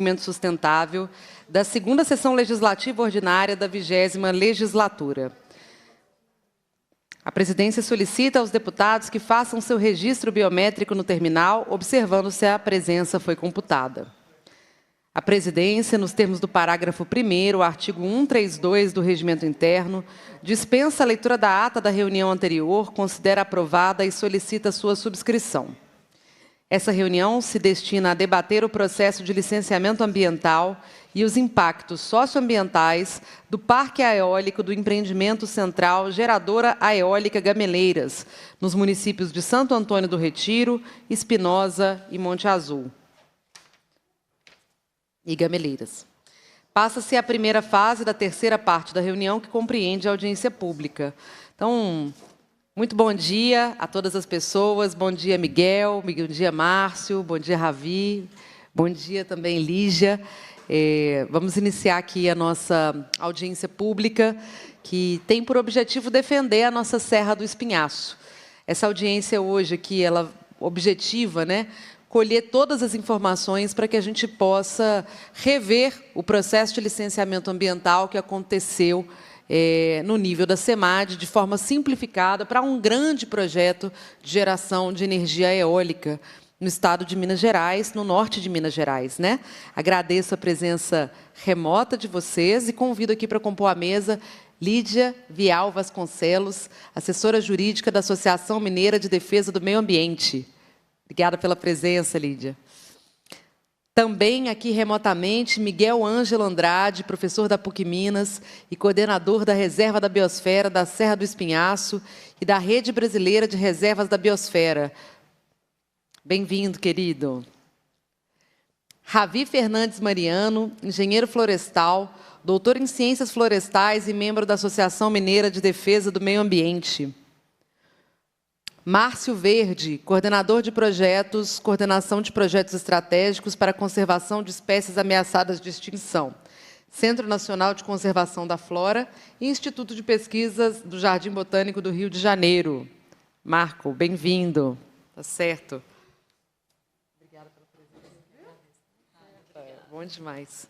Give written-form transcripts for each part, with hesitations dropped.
Desenvolvimento Sustentável da segunda sessão legislativa ordinária da 20ª legislatura. A presidência solicita aos deputados que façam seu registro biométrico no terminal, observando se a presença foi computada. A presidência, nos termos do parágrafo 1º, artigo 132 do Regimento Interno, dispensa a leitura da ata da reunião anterior, considera aprovada e solicita sua subscrição. Essa reunião se destina a debater o processo de licenciamento ambiental e os impactos socioambientais do Parque Eólico do Empreendimento Central Geradora Eólica Gameleiras, nos municípios de Santo Antônio do Retiro, Espinosa e Monte Azul. E Gameleiras. Passa-se a primeira fase da terceira parte da reunião, que compreende a audiência pública. Então, muito bom dia a todas as pessoas. Bom dia, Miguel. Bom dia, Márcio. Bom dia, Ravi. Bom dia também, Lígia. Vamos iniciar aqui a nossa audiência pública, que tem por objetivo defender a nossa Serra do Espinhaço. Essa audiência hoje aqui, ela objetiva, né, colher todas as informações para que a gente possa rever o processo de licenciamento ambiental que aconteceu no nível da SEMAD, de forma simplificada, para um grande projeto de geração de energia eólica no estado de Minas Gerais, no norte de Minas Gerais, né? Agradeço a presença remota de vocês e convido aqui para compor a mesa Lídia Vial Vasconcelos, assessora jurídica da Associação Mineira de Defesa do Meio Ambiente. Obrigada pela presença, Lídia. Também aqui remotamente, Miguel Ângelo Andrade, professor da PUC Minas e coordenador da Reserva da Biosfera da Serra do Espinhaço e da Rede Brasileira de Reservas da Biosfera. Bem-vindo, querido. Ravi Fernandes Mariano, engenheiro florestal, doutor em Ciências Florestais e membro da Associação Mineira de Defesa do Meio Ambiente. Márcio Verde, coordenador de projetos, coordenação de projetos estratégicos para a conservação de espécies ameaçadas de extinção, Centro Nacional de Conservação da Flora e Instituto de Pesquisas do Jardim Botânico do Rio de Janeiro. Marco, bem-vindo. Tá certo. Obrigada pela presença. Bom demais.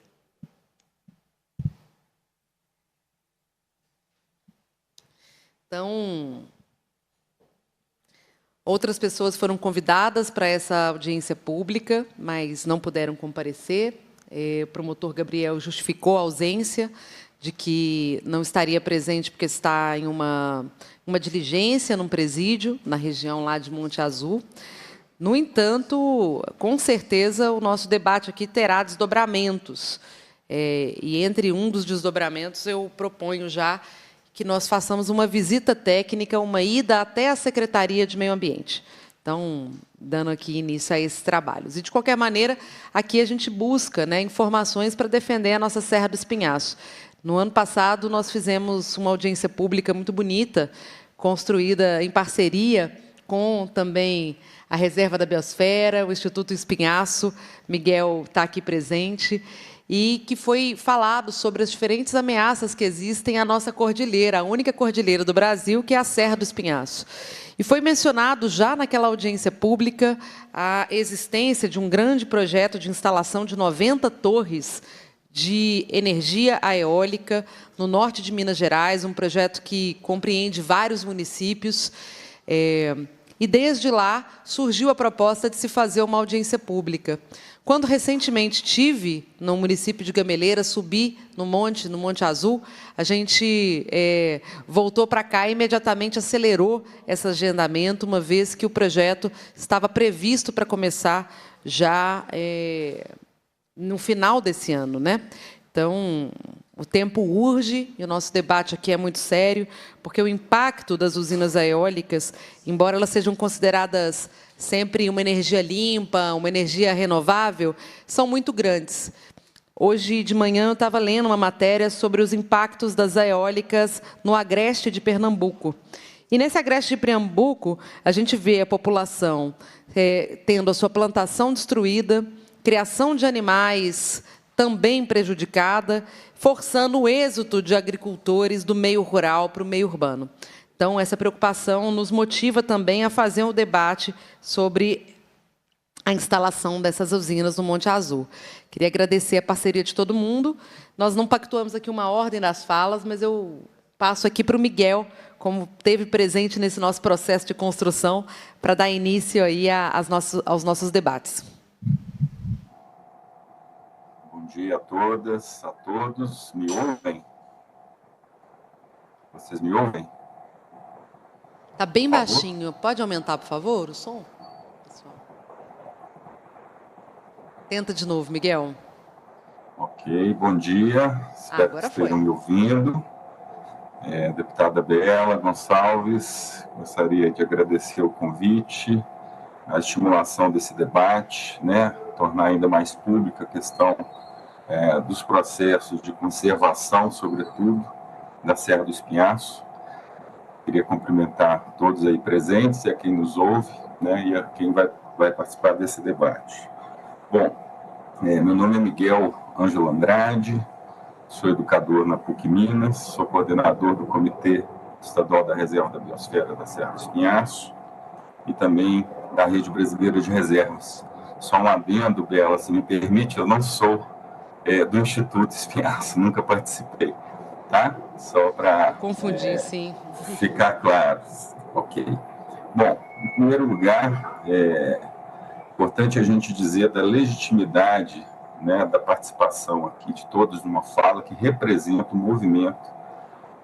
Então, outras pessoas foram convidadas para essa audiência pública, mas não puderam comparecer. O promotor Gabriel justificou a ausência, de que não estaria presente porque está em uma diligência num presídio, na região lá de Monte Azul. No entanto, com certeza, o nosso debate aqui terá desdobramentos. E entre um dos desdobramentos, eu proponho já que nós façamos uma visita técnica, uma ida até a Secretaria de Meio Ambiente. Então, dando aqui início a esses trabalhos. E, de qualquer maneira, aqui a gente busca, né, informações para defender a nossa Serra do Espinhaço. No ano passado, nós fizemos uma audiência pública muito bonita, construída em parceria com também a Reserva da Biosfera, o Instituto Espinhaço, Miguel está aqui presente, e que foi falado sobre as diferentes ameaças que existem à nossa cordilheira, a única cordilheira do Brasil, que é a Serra do Espinhaço. E foi mencionado já naquela audiência pública a existência de um grande projeto de instalação de 90 torres de energia eólica no norte de Minas Gerais, um projeto que compreende vários municípios. E desde lá surgiu a proposta de se fazer uma audiência pública. Quando recentemente tive no município de Gameleiras, subi no Monte Azul, a gente voltou para cá e imediatamente acelerou esse agendamento, uma vez que o projeto estava previsto para começar já no final desse ano, né? Então, o tempo urge e o nosso debate aqui é muito sério, porque o impacto das usinas eólicas, embora elas sejam consideradas sempre uma energia limpa, uma energia renovável, são muito grandes. Hoje de manhã eu estava lendo uma matéria sobre os impactos das eólicas no agreste de Pernambuco. E nesse agreste de Pernambuco, a gente vê a população tendo a sua plantação destruída, criação de animais também prejudicada, forçando o êxodo de agricultores do meio rural para o meio urbano. Então, essa preocupação nos motiva também a fazer um debate sobre a instalação dessas usinas no Monte Azul. Queria agradecer a parceria de todo mundo. Nós não pactuamos aqui uma ordem das falas, mas eu passo aqui para o Miguel, como esteve presente nesse nosso processo de construção, para dar início aí aos nossos debates. Bom dia a todas, a todos. Me ouvem? Vocês me ouvem? Está bem baixinho. Pode aumentar, por favor, o som? Pessoal. Tenta de novo, Miguel. Ok, bom dia. Espero que estejam me ouvindo. Deputada Bela Gonçalves, gostaria de agradecer o convite, a estimulação desse debate, né, tornar ainda mais pública a questão dos processos de conservação, sobretudo, da Serra do Espinhaço. Queria cumprimentar todos aí presentes, e a quem nos ouve, né, e a quem vai participar desse debate. Bom, meu nome é Miguel Ângelo Andrade, sou educador na PUC Minas, sou coordenador do Comitê Estadual da Reserva da Biosfera da Serra do Espinhaço e também da Rede Brasileira de Reservas. Só um adendo, Bela, se me permite, eu não sou do Instituto Espinhaço, nunca participei, tá? Só para confundir, sim. Ficar claro. Ok. Bom, em primeiro lugar, importante a gente dizer da legitimidade, né, da participação aqui de todos numa fala que representa o movimento,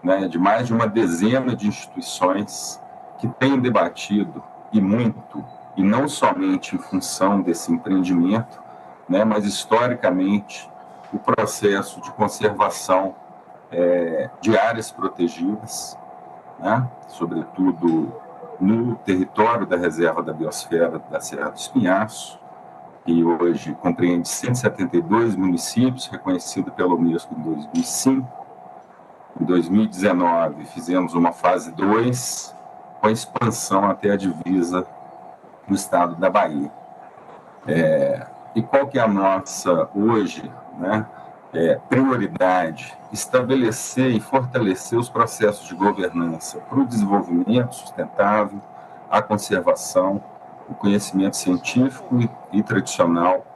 né, de mais de uma dezena de instituições que têm debatido, e muito, e não somente em função desse empreendimento, né, mas historicamente o processo de conservação de áreas protegidas, né, sobretudo no território da Reserva da Biosfera da Serra do Espinhaço, que hoje compreende 172 municípios, reconhecido pela Unesco em 2005. Em 2019, fizemos uma fase 2, com a expansão até a divisa do estado da Bahia. E qual que é a nossa, hoje, né, prioridade? Estabelecer e fortalecer os processos de governança para o desenvolvimento sustentável, a conservação, o conhecimento científico e tradicional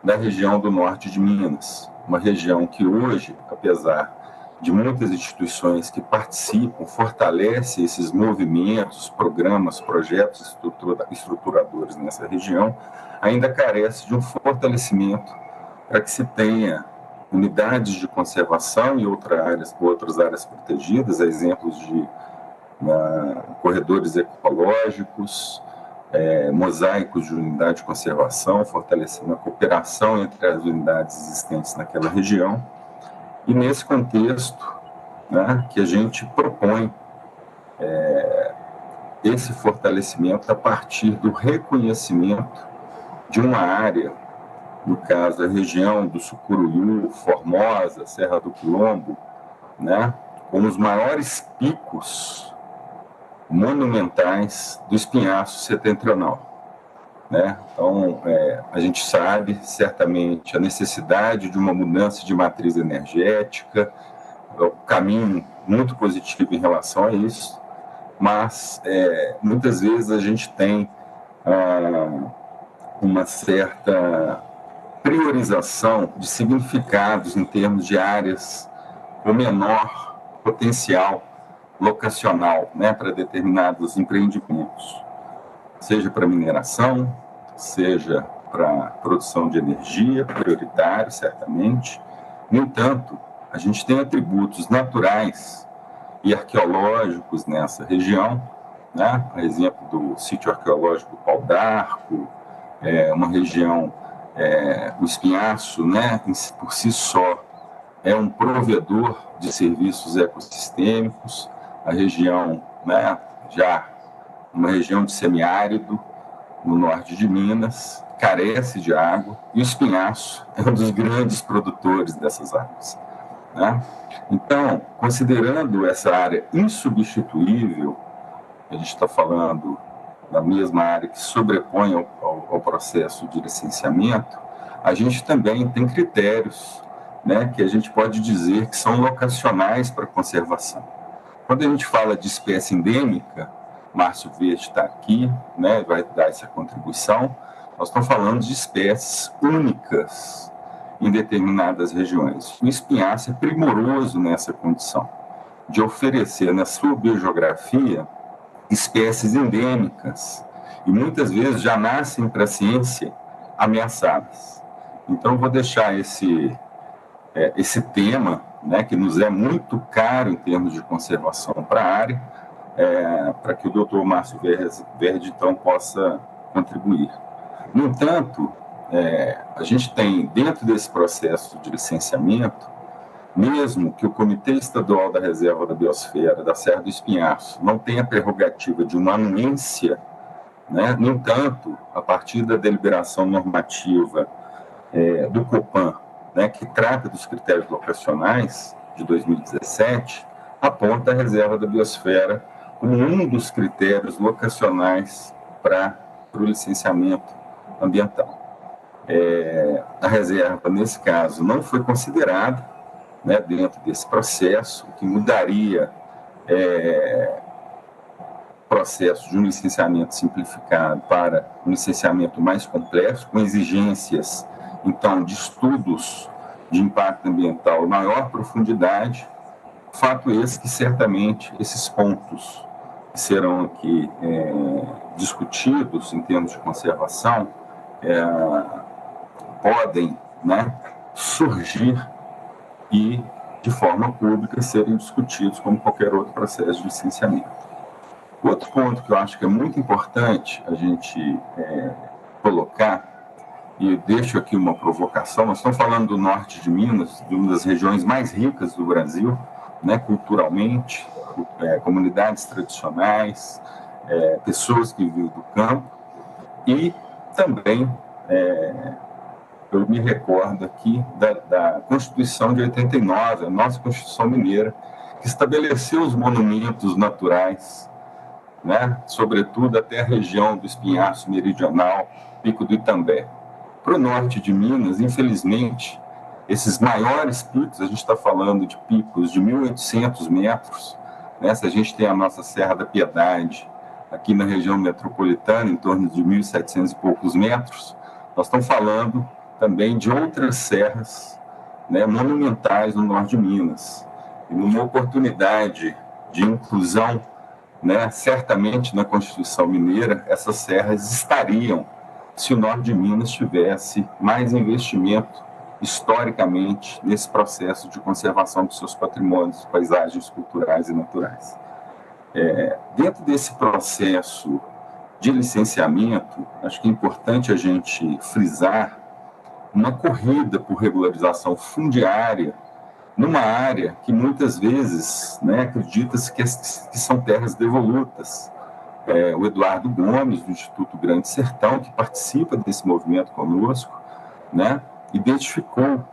da região do norte de Minas, uma região que hoje, apesar de muitas instituições que participam, fortalece esses movimentos, programas, projetos estruturadores nessa região, ainda carece de um fortalecimento para que se tenha unidades de conservação e outras áreas protegidas, exemplos de corredores ecológicos, mosaicos de unidade de conservação, fortalecendo a cooperação entre as unidades existentes naquela região. E nesse contexto, né, que a gente propõe esse fortalecimento a partir do reconhecimento de uma área, no caso a região do Sucuruiú, Formosa, Serra do Quilombo, né, com os maiores picos monumentais do Espinhaço setentrional, né? Então, a gente sabe certamente a necessidade de uma mudança de matriz energética, o caminho muito positivo em relação a isso, mas muitas vezes a gente tem uma certa priorização de significados em termos de áreas com menor potencial locacional, né, para determinados empreendimentos, seja para mineração, seja para produção de energia, prioritário, certamente. No entanto, a gente tem atributos naturais e arqueológicos nessa região, né, a exemplo do sítio arqueológico do Pau d'Arco, uma região, o Espinhaço, né, por si só, é um provedor de serviços ecossistêmicos, a região, né, já uma região de semiárido, no norte de Minas, carece de água, e o Espinhaço é um dos grandes produtores dessas águas, né? Então, considerando essa área insubstituível, a gente está falando da mesma área que sobrepõe ao processo de licenciamento, a gente também tem critérios, né, que a gente pode dizer que são locacionais para conservação. Quando a gente fala de espécie endêmica, Márcio Verde está aqui, né, vai dar essa contribuição, nós estamos falando de espécies únicas em determinadas regiões. O espinhaço é primoroso nessa condição, de oferecer na sua biogeografia espécies endêmicas, e muitas vezes já nascem para a ciência ameaçadas. Então, vou deixar esse tema, né, que nos é muito caro em termos de conservação para a área, para que o doutor Márcio Verde, então, possa contribuir. No entanto, a gente tem, dentro desse processo de licenciamento, mesmo que o Comitê Estadual da Reserva da Biosfera da Serra do Espinhaço não tenha a prerrogativa de uma anuência, né, no entanto, a partir da deliberação normativa do COPAN, né, que trata dos critérios locacionais de 2017, aponta a Reserva da Biosfera como um dos critérios locacionais para o licenciamento ambiental. A reserva, nesse caso, não foi considerada, né, dentro desse processo, o que mudaria o processo de um licenciamento simplificado para um licenciamento mais complexo, com exigências, então, de estudos de impacto ambiental em maior profundidade. Fato esse que, certamente, esses pontos que serão aqui discutidos em termos de conservação podem, né, surgir e, de forma pública, serem discutidos como qualquer outro processo de licenciamento. Outro ponto que eu acho que é muito importante a gente colocar, e deixo aqui uma provocação, nós estamos falando do norte de Minas, de uma das regiões mais ricas do Brasil, né, culturalmente, comunidades tradicionais, pessoas que vivem do campo, e também eu me recordo aqui da Constituição de 89, a nossa Constituição Mineira, que estabeleceu os monumentos naturais, né, sobretudo até a região do Espinhaço Meridional, Pico do Itambé. Para o norte de Minas, infelizmente, esses maiores picos, a gente está falando de picos de 1.800 metros, né, se a gente tem a nossa Serra da Piedade, aqui na região metropolitana, em torno de 1.700 e poucos metros, nós estamos falando também de outras serras, né, monumentais no norte de Minas. E numa oportunidade de inclusão, né, certamente na Constituição Mineira, essas serras estariam se o norte de Minas tivesse mais investimento historicamente nesse processo de conservação dos seus patrimônios, paisagens culturais e naturais. Dentro desse processo de licenciamento, acho que é importante a gente frisar uma corrida por regularização fundiária numa área que muitas vezes, né, acredita-se que são terras devolutas. O Eduardo Gomes, do Instituto Grande Sertão, que participa desse movimento conosco, né, identificou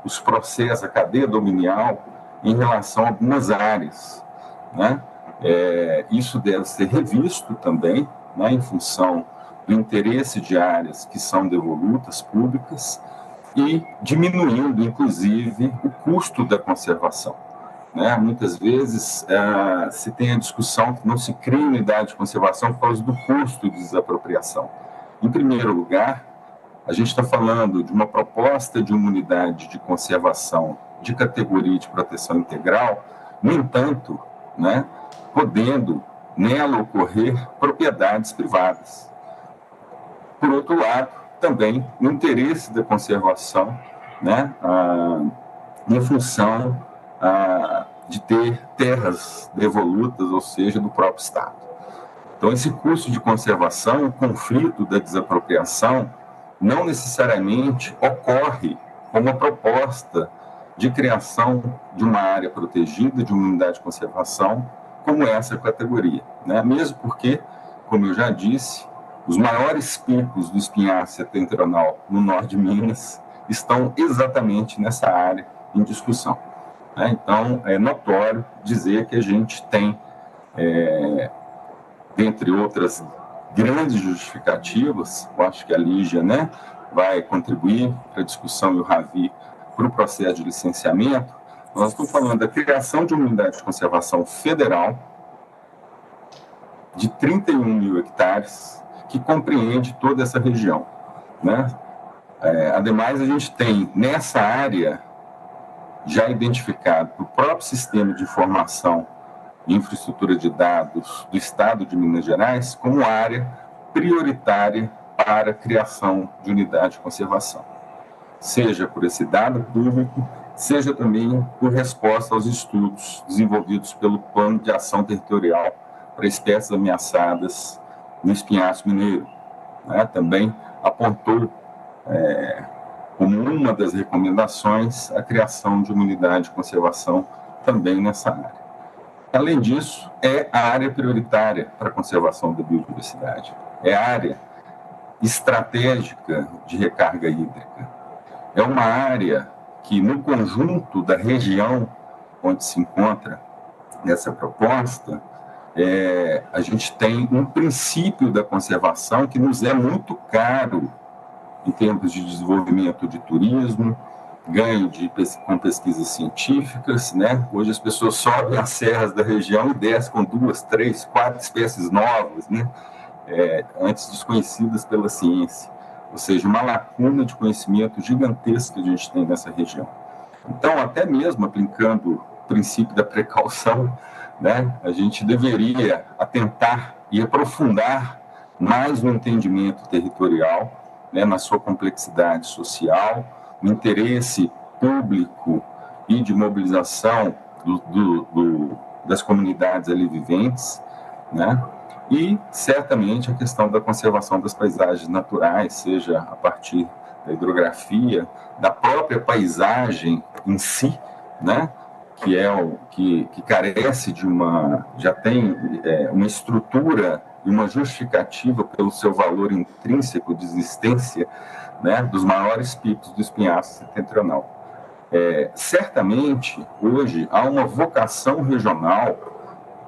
os processos, a cadeia dominial em relação a algumas áreas, né? Isso deve ser revisto também, né, em função do interesse de áreas que são devolutas, públicas, e diminuindo, inclusive, o custo da conservação. Né? Muitas vezes se tem a discussão que não se cria unidade de conservação por causa do custo de desapropriação. Em primeiro lugar, a gente está falando de uma proposta de uma unidade de conservação de categoria de proteção integral, no entanto, né, podendo nela ocorrer propriedades privadas. Por outro lado, também o interesse da conservação, né, em função de ter terras devolutas, ou seja, do próprio Estado. Então, esse custo de conservação, o conflito da desapropriação, não necessariamente ocorre como uma proposta de criação de uma área protegida, de uma unidade de conservação, como essa categoria, né? Mesmo porque, como eu já disse, os maiores picos do espinhaço setentrional no norte de Minas estão exatamente nessa área em discussão. Então, é notório dizer que a gente tem, dentre outras grandes justificativas, eu acho que a Lígia, né, vai contribuir para a discussão e o Ravi para o processo de licenciamento. Nós estamos falando da criação de uma unidade de conservação federal de 31 mil hectares, que compreende toda essa região, né? Ademais, a gente tem nessa área já identificado o próprio sistema de informação e infraestrutura de dados do Estado de Minas Gerais como área prioritária para a criação de unidade de conservação, seja por esse dado público, seja também por resposta aos estudos desenvolvidos pelo Plano de Ação Territorial para Espécies Ameaçadas no Espinhaço Mineiro, né? Também apontou como uma das recomendações a criação de uma unidade de conservação também nessa área. Além disso, é a área prioritária para a conservação da biodiversidade, é a área estratégica de recarga hídrica, é uma área que, no conjunto da região onde se encontra essa proposta, a gente tem um princípio da conservação que nos é muito caro em termos de desenvolvimento de turismo, ganho com pesquisas científicas, né? Hoje as pessoas sobem as serras da região e descem com 2, 3, 4 espécies novas, né? Antes desconhecidas pela ciência. Ou seja, uma lacuna de conhecimento gigantesca que a gente tem nessa região. Então, até mesmo aplicando o princípio da precaução, né, a gente deveria atentar e aprofundar mais no entendimento territorial, né, na sua complexidade social, o interesse público e de mobilização das comunidades ali viventes, né? E, certamente, a questão da conservação das paisagens naturais, seja a partir da hidrografia, da própria paisagem em si, né? Que carece de já tem uma estrutura e uma justificativa pelo seu valor intrínseco de existência, né, dos maiores picos do Espinhaço Setentrional. Certamente, hoje, há uma vocação regional,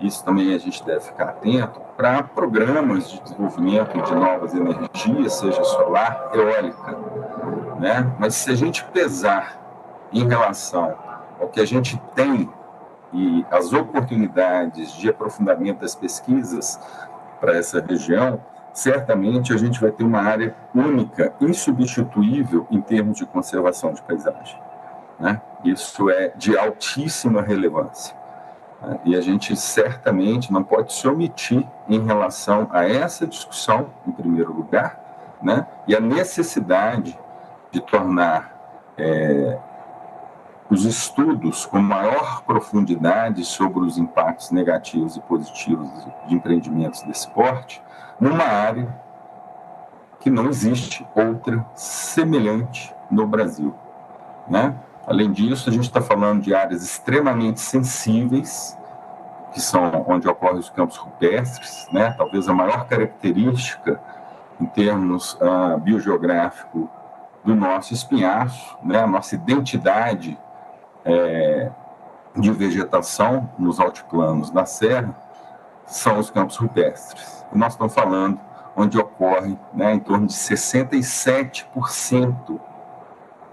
isso também a gente deve ficar atento, para programas de desenvolvimento de novas energias, seja solar, eólica, né? Mas se a gente pesar em relação ao que a gente tem e as oportunidades de aprofundamento das pesquisas para essa região, certamente a gente vai ter uma área única, insubstituível em termos de conservação de paisagem, né? Isso é de altíssima relevância. E a gente certamente não pode se omitir em relação a essa discussão, em primeiro lugar, né? E a necessidade de tornar os estudos com maior profundidade sobre os impactos negativos e positivos de empreendimentos desse porte, numa área que não existe outra semelhante no Brasil, né? Além disso, a gente está falando de áreas extremamente sensíveis, que são onde ocorrem os campos rupestres, né? Talvez a maior característica em termos biogeográfico do nosso espinhaço, né? A nossa identidade de vegetação nos altiplanos da Serra são os campos rupestres. E nós estamos falando onde ocorre, né, em torno de 67%.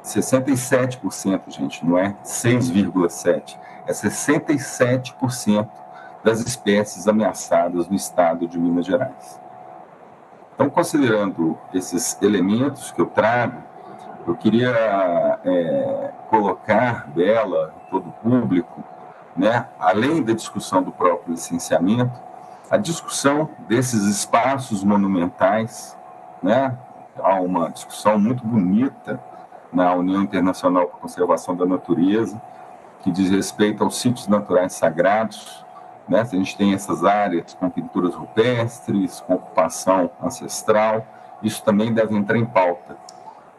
67%, gente, não é 6,7%, é 67% das espécies ameaçadas no estado de Minas Gerais. Então, considerando esses elementos que eu trago, eu queria colocar dela, todo o público, né, além da discussão do próprio licenciamento, a discussão desses espaços monumentais, né? Há uma discussão muito bonita na União Internacional para a Conservação da Natureza, que diz respeito aos sítios naturais sagrados, né? A gente tem essas áreas com pinturas rupestres, com ocupação ancestral, isso também deve entrar em pauta,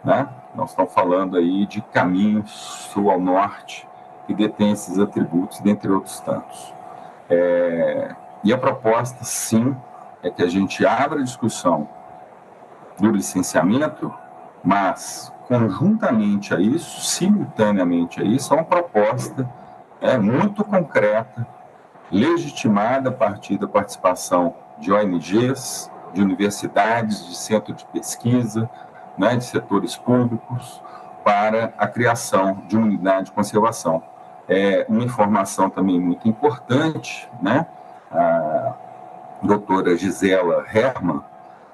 né? Nós estamos falando aí de caminhos sul ao norte que detêm esses atributos, dentre outros tantos. E a proposta, sim, é que a gente abra a discussão do licenciamento, mas, conjuntamente a isso, simultaneamente a isso, é uma proposta muito concreta, legitimada a partir da participação de ONGs, de universidades, de centros de pesquisa, né, de setores públicos, para a criação de uma unidade de conservação. Uma informação também muito importante, né? A doutora Gisela Hermann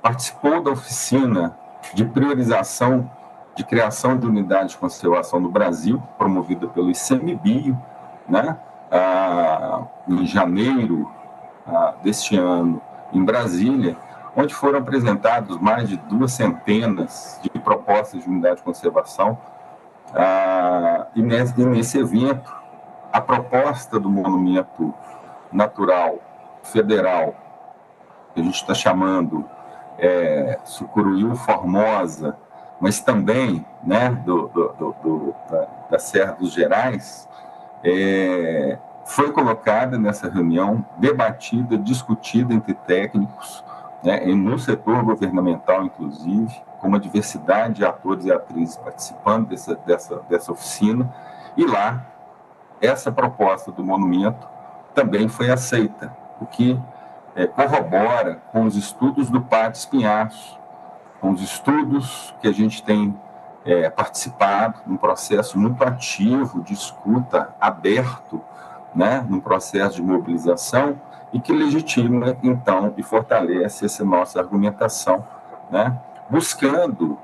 participou da oficina de priorização de criação de unidades de conservação no Brasil, promovida pelo ICMBio, né? Em janeiro deste ano, em Brasília, onde foram apresentados mais de 200 de propostas de unidade de conservação. E nesse evento, a proposta do monumento natural federal, que a gente está chamando Sucuriú Formosa, mas também, né, da Serra dos Gerais, foi colocada nessa reunião, debatida, discutida entre técnicos, né, no setor governamental, inclusive, com uma diversidade de atores e atrizes participando dessa oficina, e lá, essa proposta do monumento também foi aceita, o que corrobora com os estudos do Pátio Espinhaço, com os estudos que a gente tem participado, num processo muito ativo de escuta, aberto, né, num processo de mobilização, e que legitima, então, e fortalece essa nossa argumentação, né, buscando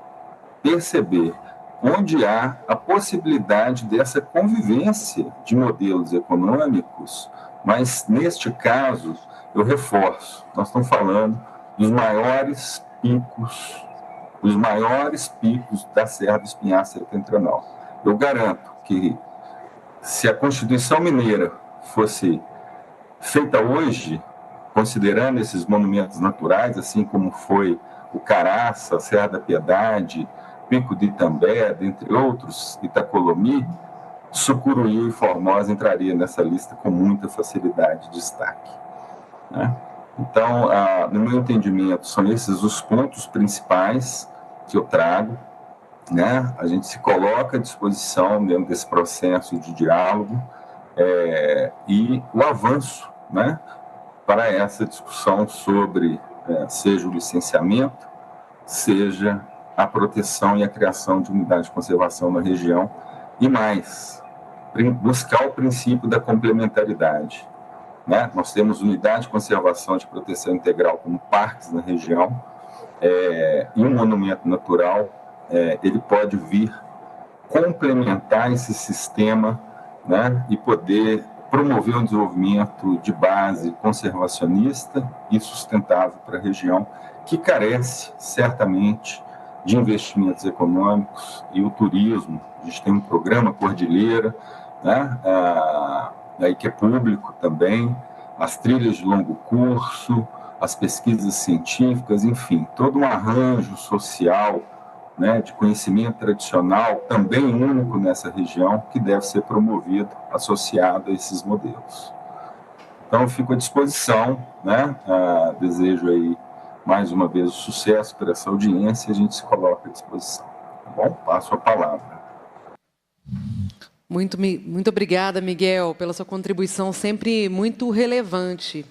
perceber onde há a possibilidade dessa convivência de modelos econômicos, mas, neste caso, eu reforço, nós estamos falando dos maiores picos da Serra do Espinhaço Setentrional. Eu garanto que, se a Constituição Mineira fosse feita hoje, considerando esses monumentos naturais, assim como foi o Caraça, a Serra da Piedade, Pico de Itambé, dentre outros, Itacolomi, Sucuriú e Formosa entraria nessa lista com muita facilidade de destaque, né? Então, no meu entendimento, são esses os pontos principais que eu trago, né? A gente se coloca à disposição dentro desse processo de diálogo e o avanço, né, para essa discussão sobre seja o licenciamento, seja a proteção e a criação de unidades de conservação na região, e mais, buscar o princípio da complementaridade, né? Nós temos unidade de conservação de proteção integral como parques na região, e um monumento natural, ele pode vir complementar esse sistema, né, e poder promover um desenvolvimento de base conservacionista e sustentável para a região, que carece, certamente, de investimentos econômicos e o turismo. A gente tem um programa Cordilheira, né, aí que é público também, as trilhas de longo curso, as pesquisas científicas, enfim, todo um arranjo social, né, de conhecimento tradicional, também único nessa região, que deve ser promovido, associado a esses modelos. Então, eu fico à disposição, né, desejo aí, mais uma vez, o sucesso para essa audiência, e a gente se coloca à disposição. Tá bom? Passo a palavra. Muito obrigada, Miguel, pela sua contribuição sempre muito relevante.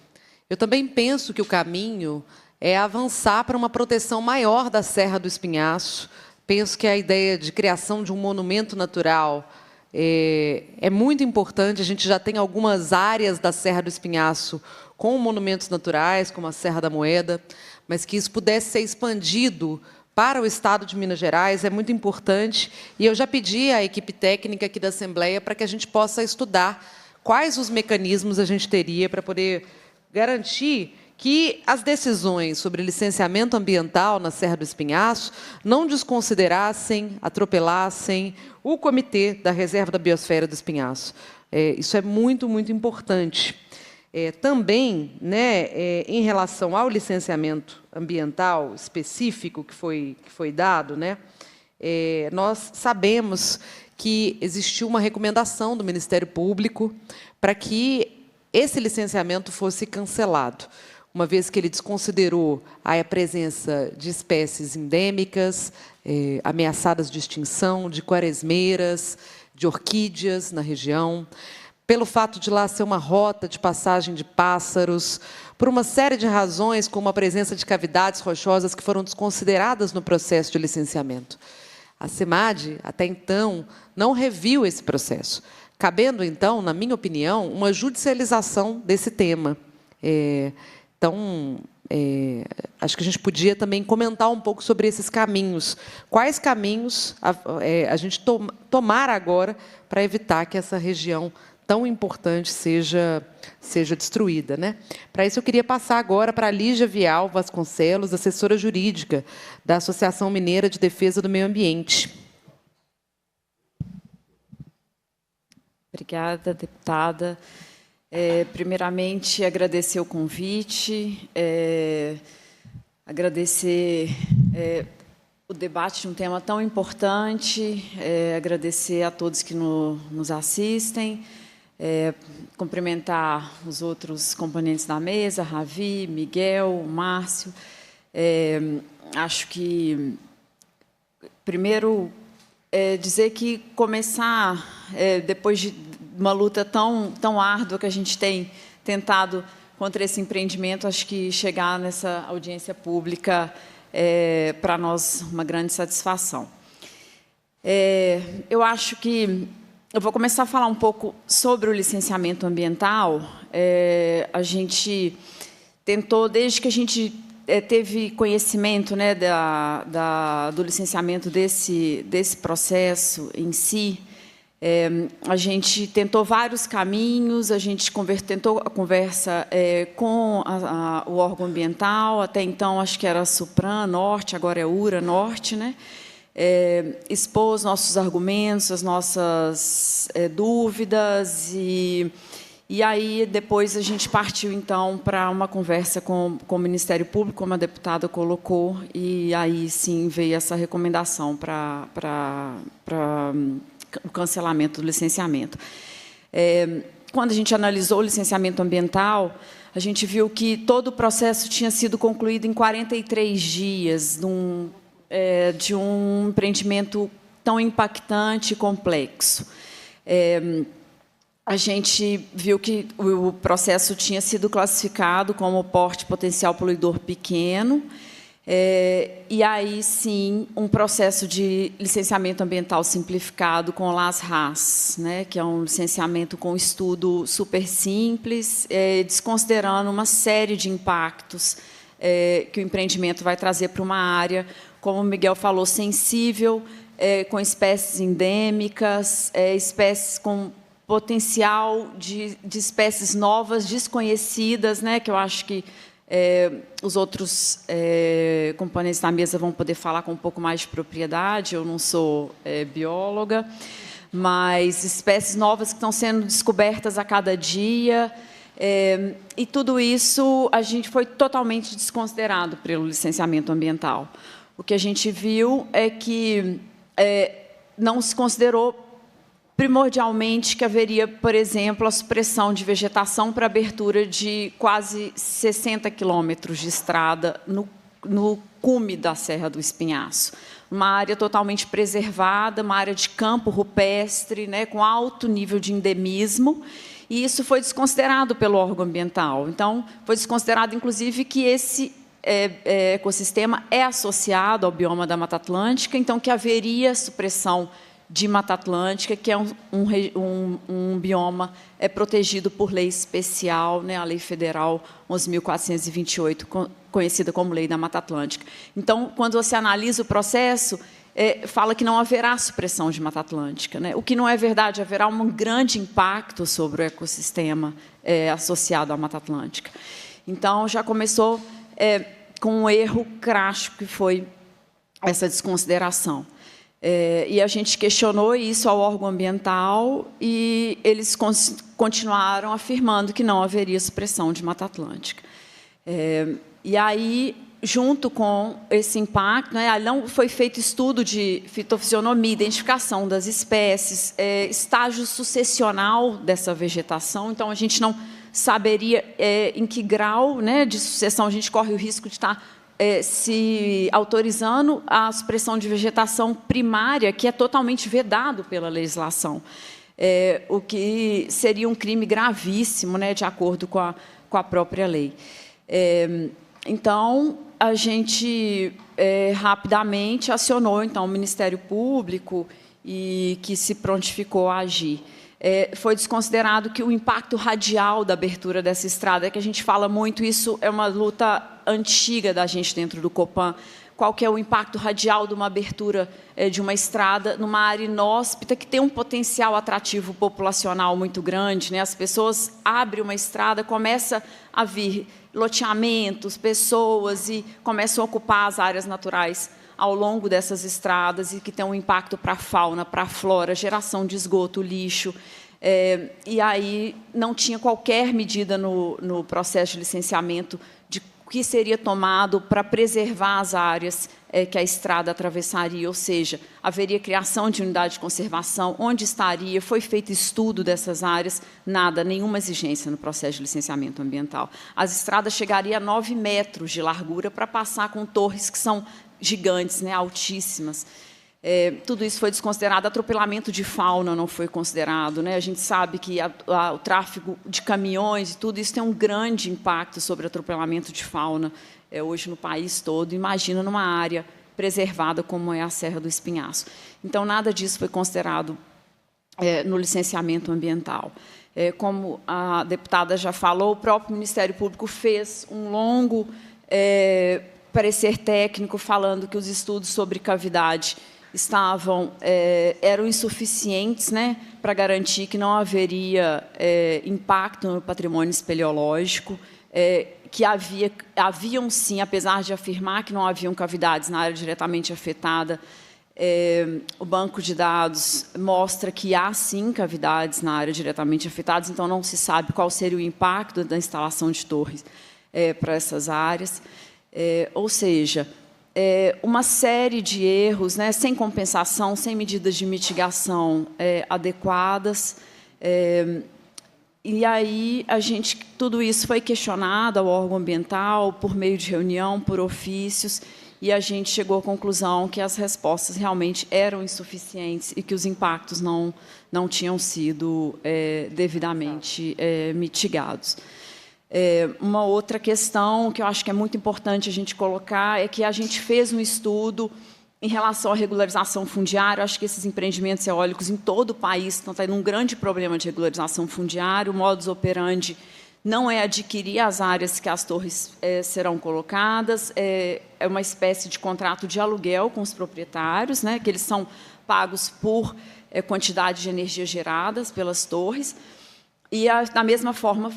Eu também penso que o caminho é avançar para uma proteção maior da Serra do Espinhaço. Penso que a ideia de criação de um monumento natural é muito importante. A gente já tem algumas áreas da Serra do Espinhaço com monumentos naturais, como a Serra da Moeda, mas que isso pudesse ser expandido para o Estado de Minas Gerais é muito importante. E eu já pedi à equipe técnica aqui da Assembleia para que a gente possa estudar quais os mecanismos a gente teria para poder garantir que as decisões sobre licenciamento ambiental na Serra do Espinhaço não desconsiderassem, atropelassem o Comitê da Reserva da Biosfera do Espinhaço. Isso é muito, muito importante. Também, né, em relação ao licenciamento ambiental específico que foi dado, né, nós sabemos que existiu uma recomendação do Ministério Público para que esse licenciamento fosse cancelado, uma vez que ele desconsiderou a presença de espécies endêmicas, ameaçadas de extinção, de quaresmeiras, de orquídeas na região, pelo fato de lá ser uma rota de passagem de pássaros, por uma série de razões, como a presença de cavidades rochosas que foram desconsideradas no processo de licenciamento. A CEMAD, até então, não reviu esse processo, cabendo, então, na minha opinião, uma judicialização desse tema. Então, acho que a gente podia também comentar um pouco sobre esses caminhos. Quais caminhos a gente tomar agora para evitar que essa região tão importante seja destruída, né? Para isso, eu queria passar agora para a Lígia Vial Vasconcelos, assessora jurídica da Associação Mineira de Defesa do Meio Ambiente. Obrigada, deputada. Primeiramente, agradecer o convite, agradecer o debate de um tema tão importante, agradecer a todos que nos assistem, cumprimentar os outros componentes da mesa, Ravi, Miguel, Márcio. Acho que, primeiro, dizer que começar, depois de uma luta tão árdua que a gente tem tentado contra esse empreendimento, acho que chegar nessa audiência pública é, para nós, uma grande satisfação. Eu acho que eu vou começar a falar um pouco sobre o licenciamento ambiental. A gente tentou, desde que a gente teve conhecimento, né, do licenciamento desse processo em si, a gente tentou vários caminhos, a gente tentou a conversa com o órgão ambiental, até então acho que era a Supran Norte, agora é URA Norte, né? Expôs nossos argumentos, as nossas dúvidas, e aí depois a gente partiu, então, para uma conversa com o Ministério Público, como a deputada colocou, e aí, sim, veio essa recomendação para o cancelamento do licenciamento. Quando a gente analisou o licenciamento ambiental, a gente viu que todo o processo tinha sido concluído em 43 dias, de um empreendimento tão impactante e complexo. A gente viu que o processo tinha sido classificado como porte potencial poluidor pequeno, e aí, sim, um processo de licenciamento ambiental simplificado com LAS-RAS, né, que é um licenciamento com estudo super simples, desconsiderando uma série de impactos que o empreendimento vai trazer para uma área, como o Miguel falou, sensível, com espécies endêmicas, espécies com potencial de espécies novas, desconhecidas, né, que eu acho que os outros componentes da mesa vão poder falar com um pouco mais de propriedade. Eu não sou bióloga, mas espécies novas que estão sendo descobertas a cada dia, e tudo isso a gente foi totalmente desconsiderado pelo licenciamento ambiental. O que a gente viu é que não se considerou primordialmente que haveria, por exemplo, a supressão de vegetação para abertura de quase 60 quilômetros de estrada no cume da Serra do Espinhaço. Uma área totalmente preservada, uma área de campo rupestre, né, com alto nível de endemismo, e isso foi desconsiderado pelo órgão ambiental. Então, foi desconsiderado, inclusive, que esse ecossistema é associado ao bioma da Mata Atlântica, então que haveria supressão de Mata Atlântica, que é um bioma protegido por lei especial, né, a Lei Federal 11.428, conhecida como Lei da Mata Atlântica. Então, quando você analisa o processo, fala que não haverá supressão de Mata Atlântica, né? O que não é verdade, haverá um grande impacto sobre o ecossistema associado à Mata Atlântica. Então, já começou com um erro crássico, que foi essa desconsideração. E a gente questionou isso ao órgão ambiental e eles continuaram afirmando que não haveria supressão de Mata Atlântica. E aí, junto com esse impacto, né, não foi feito estudo de fitofisionomia, identificação das espécies, estágio sucessional dessa vegetação, então a gente não saberia em que grau, né, de sucessão a gente corre o risco de estar se autorizando a supressão de vegetação primária, que é totalmente vedado pela legislação, o que seria um crime gravíssimo, né, de acordo com a própria lei. Então, a gente rapidamente acionou então, o Ministério Público, e que se prontificou a agir. Foi desconsiderado que o impacto radial da abertura dessa estrada, que a gente fala muito, isso é uma luta antiga da gente dentro do Copan, qual que é o impacto radial de uma abertura de uma estrada numa área inóspita que tem um potencial atrativo populacional muito grande, né? As pessoas abrem uma estrada, começa a vir loteamentos, pessoas, e começam a ocupar as áreas naturais ao longo dessas estradas, e que tem um impacto para a fauna, para a flora, geração de esgoto, lixo. E aí não tinha qualquer medida no processo de licenciamento de que seria tomado para preservar as áreas que a estrada atravessaria, ou seja, haveria criação de unidade de conservação, onde estaria, foi feito estudo dessas áreas, nada, nenhuma exigência no processo de licenciamento ambiental. As estradas chegariam a 9 metros de largura para passar com torres que são gigantes, né, altíssimas. Tudo isso foi desconsiderado. Atropelamento de fauna não foi considerado, né? A gente sabe que o tráfego de caminhões e tudo isso tem um grande impacto sobre atropelamento de fauna hoje no país todo. Imagina numa área preservada como é a Serra do Espinhaço. Então, nada disso foi considerado no licenciamento ambiental. Como a deputada já falou, o próprio Ministério Público fez um longo parecer técnico falando que os estudos sobre cavidade eram insuficientes, né, para garantir que não haveria impacto no patrimônio espeleológico, que haviam sim, apesar de afirmar que não haviam cavidades na área diretamente afetada, o banco de dados mostra que há sim cavidades na área diretamente afetadas, então não se sabe qual seria o impacto da instalação de torres para essas áreas. Ou seja, uma série de erros, né, sem compensação, sem medidas de mitigação adequadas. E aí tudo isso foi questionado ao órgão ambiental por meio de reunião, por ofícios, e a gente chegou à conclusão que as respostas realmente eram insuficientes e que os impactos não tinham sido devidamente mitigados. Uma outra questão que eu acho que é muito importante a gente colocar é que a gente fez um estudo em relação à regularização fundiária. Eu acho que esses empreendimentos eólicos em todo o país estão tendo um grande problema de regularização fundiária. O modus operandi não é adquirir as áreas que as torres serão colocadas, é uma espécie de contrato de aluguel com os proprietários, né, que eles são pagos por quantidade de energia geradas pelas torres. E, da mesma forma,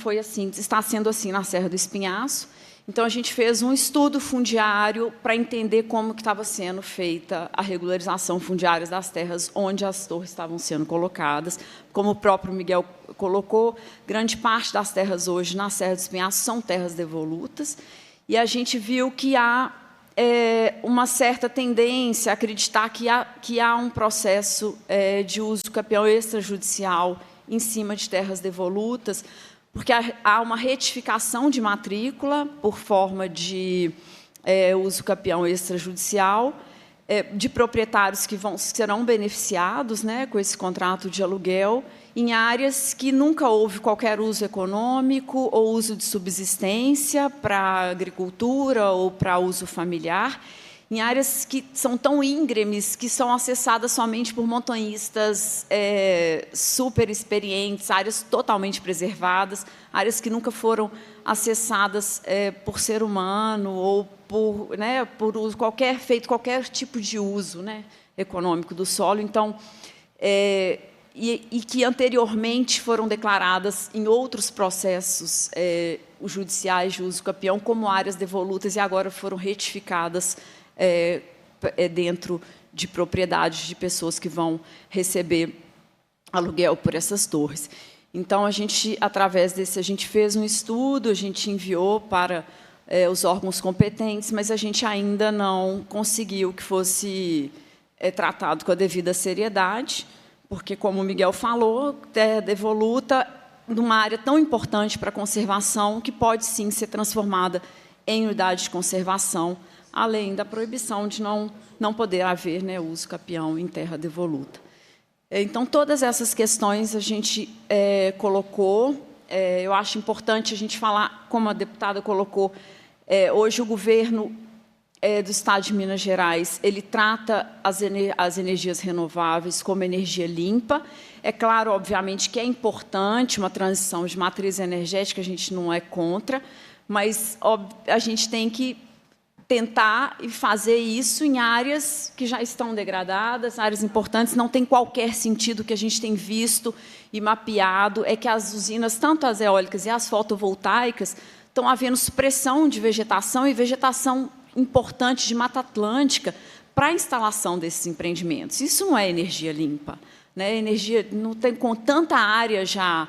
está sendo assim na Serra do Espinhaço. Então, a gente fez um estudo fundiário para entender como que estava sendo feita a regularização fundiária das terras onde as torres estavam sendo colocadas. Como o próprio Miguel colocou, grande parte das terras hoje na Serra do Espinhaço são terras devolutas. E a gente viu que há uma certa tendência a acreditar que há um processo de uso capião extrajudicial em cima de terras devolutas, porque há uma retificação de matrícula por forma de uso capião extrajudicial, de proprietários que serão beneficiados, né, com esse contrato de aluguel, em áreas que nunca houve qualquer uso econômico ou uso de subsistência para agricultura ou para uso familiar, em áreas que são tão íngremes que são acessadas somente por montanhistas super experientes, áreas totalmente preservadas, áreas que nunca foram acessadas por ser humano ou por uso, feito qualquer tipo de uso, né, econômico do solo. Então, e que anteriormente foram declaradas em outros processos judiciais de uso capião como áreas devolutas e agora foram retificadas dentro de propriedades de pessoas que vão receber aluguel por essas torres. Então, através desse, a gente fez um estudo, a gente enviou para os órgãos competentes, mas a gente ainda não conseguiu que fosse tratado com a devida seriedade, porque, como o Miguel falou, terra devoluta numa área tão importante para a conservação que pode, sim, ser transformada em unidade de conservação, além da proibição de não poder haver, né, uso capião em terra devoluta. Então, todas essas questões a gente colocou. Eu acho importante a gente falar, como a deputada colocou, hoje o governo do Estado de Minas Gerais, ele trata as energias renováveis como energia limpa. É claro, obviamente, que é importante uma transição de matriz energética, a gente não é contra, mas a gente tem que tentar e fazer isso em áreas que já estão degradadas, áreas importantes. Não tem qualquer sentido. Que a gente tem visto e mapeado é que as usinas, tanto as eólicas e as fotovoltaicas, estão havendo supressão de vegetação, e vegetação importante de Mata Atlântica, para a instalação desses empreendimentos. Isso não é energia limpa, né? Energia, não tem, com tanta área já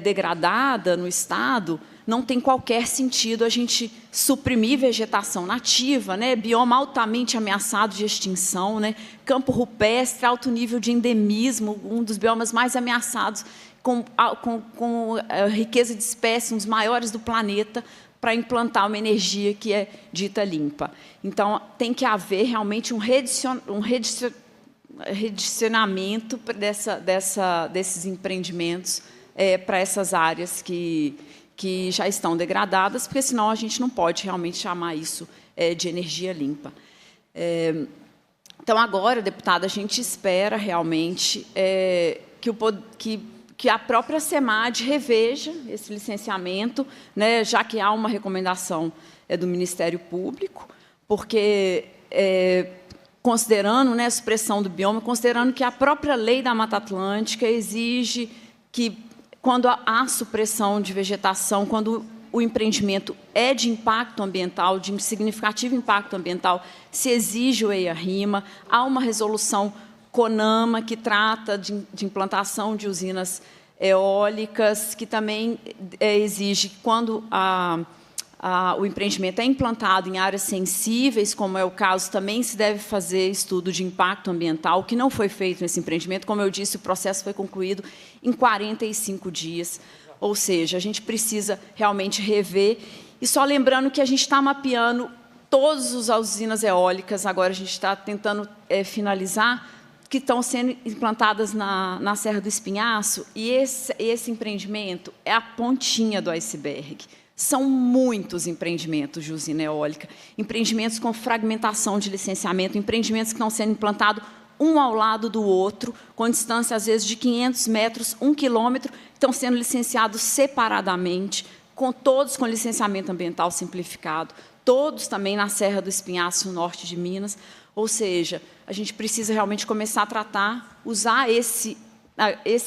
degradada no Estado, não tem qualquer sentido a gente suprimir vegetação nativa, né? Bioma altamente ameaçado de extinção, né? Campo rupestre, alto nível de endemismo, um dos biomas mais ameaçados, com riqueza de espécies, um dos maiores do planeta, para implantar uma energia que é dita limpa. Então, tem que haver realmente um redicionamento desses empreendimentos para essas áreas que já estão degradadas, porque senão a gente não pode realmente chamar isso de energia limpa. Então, agora, deputada, a gente espera realmente que a própria SEMAD reveja esse licenciamento, né, já que há uma recomendação do Ministério Público, porque, considerando, né, a supressão do bioma, considerando que a própria lei da Mata Atlântica exige que, quando há supressão de vegetação, quando o empreendimento é de impacto ambiental, de significativo impacto ambiental, se exige o EIA-RIMA. Há uma resolução CONAMA, que trata de implantação de usinas eólicas, que também exige que, quando o empreendimento é implantado em áreas sensíveis, como é o caso, também se deve fazer estudo de impacto ambiental, que não foi feito nesse empreendimento. Como eu disse, o processo foi concluído em 45 dias, ou seja, a gente precisa realmente rever. E só lembrando que a gente está mapeando todas as usinas eólicas, agora a gente está tentando finalizar, que estão sendo implantadas na Serra do Espinhaço, e esse empreendimento é a pontinha do iceberg. São muitos empreendimentos de usina eólica, empreendimentos com fragmentação de licenciamento, empreendimentos que estão sendo implantados um ao lado do outro, com distância, às vezes, de 500 metros, 1 quilômetro, estão sendo licenciados separadamente, todos com licenciamento ambiental simplificado, todos também na Serra do Espinhaço, no norte de Minas. Ou seja, a gente precisa realmente começar a tratar, usar esse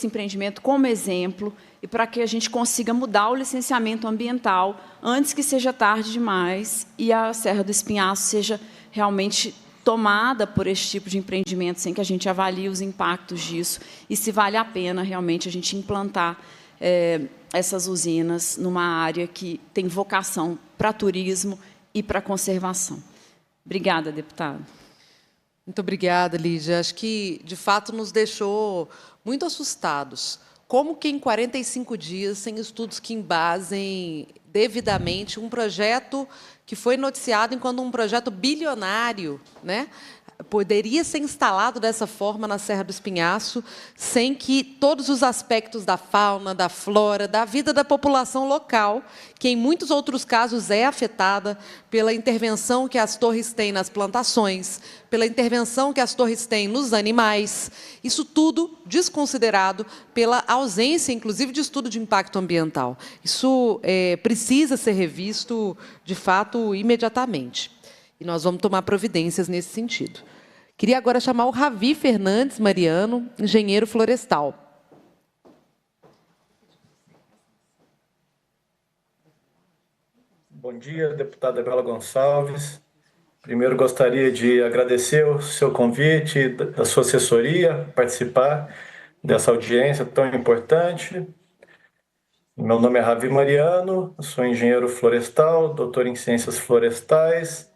empreendimento como exemplo, e para que a gente consiga mudar o licenciamento ambiental antes que seja tarde demais e a Serra do Espinhaço seja realmente tomada por esse tipo de empreendimento, sem que a gente avalie os impactos disso e se vale a pena realmente a gente implantar essas usinas numa área que tem vocação para turismo e para conservação. Obrigada, deputada. Muito obrigada, Lídia. Acho que, de fato, nos deixou muito assustados. Como que, em 45 dias, sem estudos que embasem devidamente um projeto que foi noticiado enquanto um projeto bilionário, né, poderia ser instalado dessa forma na Serra do Espinhaço, sem que todos os aspectos da fauna, da flora, da vida da população local, que em muitos outros casos é afetada pela intervenção que as torres têm nas plantações, pela intervenção que as torres têm nos animais, isso tudo desconsiderado pela ausência, inclusive, de estudo de impacto ambiental. Isso precisa ser revisto, de fato, imediatamente. E nós vamos tomar providências nesse sentido. Queria agora chamar o Ravi Fernandes Mariano, engenheiro florestal. Bom dia, deputada Bela Gonçalves. Primeiro, gostaria de agradecer o seu convite, da sua assessoria, participar dessa audiência tão importante. Meu nome é Ravi Mariano, sou engenheiro florestal, doutor em ciências florestais,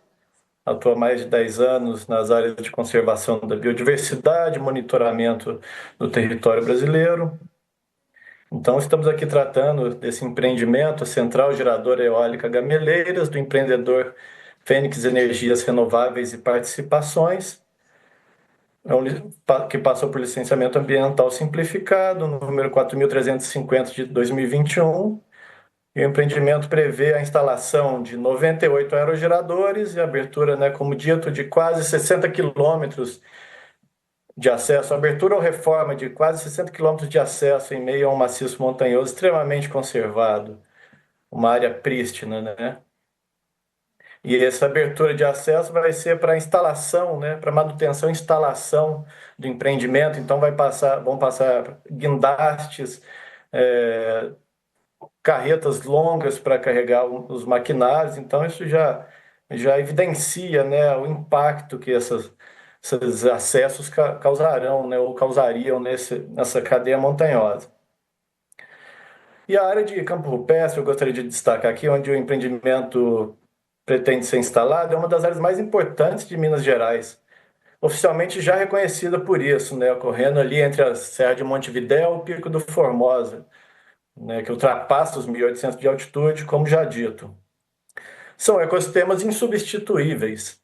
atuo há mais de 10 anos nas áreas de conservação da biodiversidade, monitoramento do território brasileiro. Então, estamos aqui tratando desse empreendimento, a Central Geradora Eólica Gameleiras, do empreendedor Fênix Energias Renováveis e Participações, que passou por licenciamento ambiental simplificado, número 4.350 de 2021. E o empreendimento prevê a instalação de 98 aerogeradores e a abertura, né, como dito, de quase 60 quilômetros de acesso, abertura ou reforma de quase 60 quilômetros de acesso em meio a um maciço montanhoso extremamente conservado, uma área prístina, né? E essa abertura de acesso vai ser para instalação, né, para manutenção e instalação do empreendimento. Então vão passar guindastes, carretas longas para carregar os maquinários. Então isso já evidencia, né, o impacto que esses acessos causarão, né, ou causariam nessa cadeia montanhosa. E a área de campo rupestre, eu gostaria de destacar aqui, onde o empreendimento pretende ser instalado, é uma das áreas mais importantes de Minas Gerais, oficialmente já reconhecida por isso, né, ocorrendo ali entre a Serra de Montevidéu e o Pico do Formosa, né, que ultrapassa os 1.800 de altitude, como já dito. São ecossistemas insubstituíveis,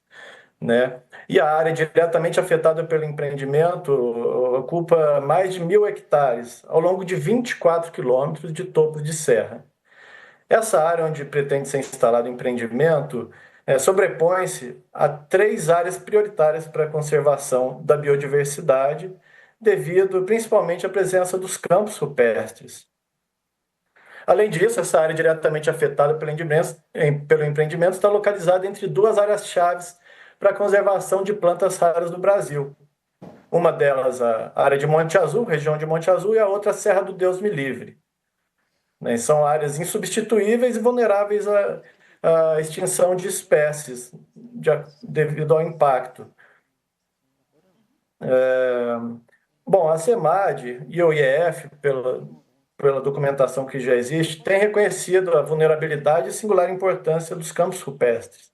né? E a área diretamente afetada pelo empreendimento ocupa mais de 1.000 hectares, ao longo de 24 quilômetros de topo de serra. Essa área onde pretende ser instalado o empreendimento sobrepõe-se a 3 áreas prioritárias para a conservação da biodiversidade, devido principalmente à presença dos campos rupestres. Além disso, essa área diretamente afetada pelo empreendimento está localizada entre 2 áreas-chave para a conservação de plantas raras do Brasil. Uma delas, a área de Monte Azul, região de Monte Azul, e a outra, a Serra do Deus Me Livre. Né? São áreas insubstituíveis e vulneráveis à extinção de espécies devido ao impacto. Bom, a CEMAD e o IEF, pela documentação que já existe, tem reconhecido a vulnerabilidade e singular importância dos campos rupestres.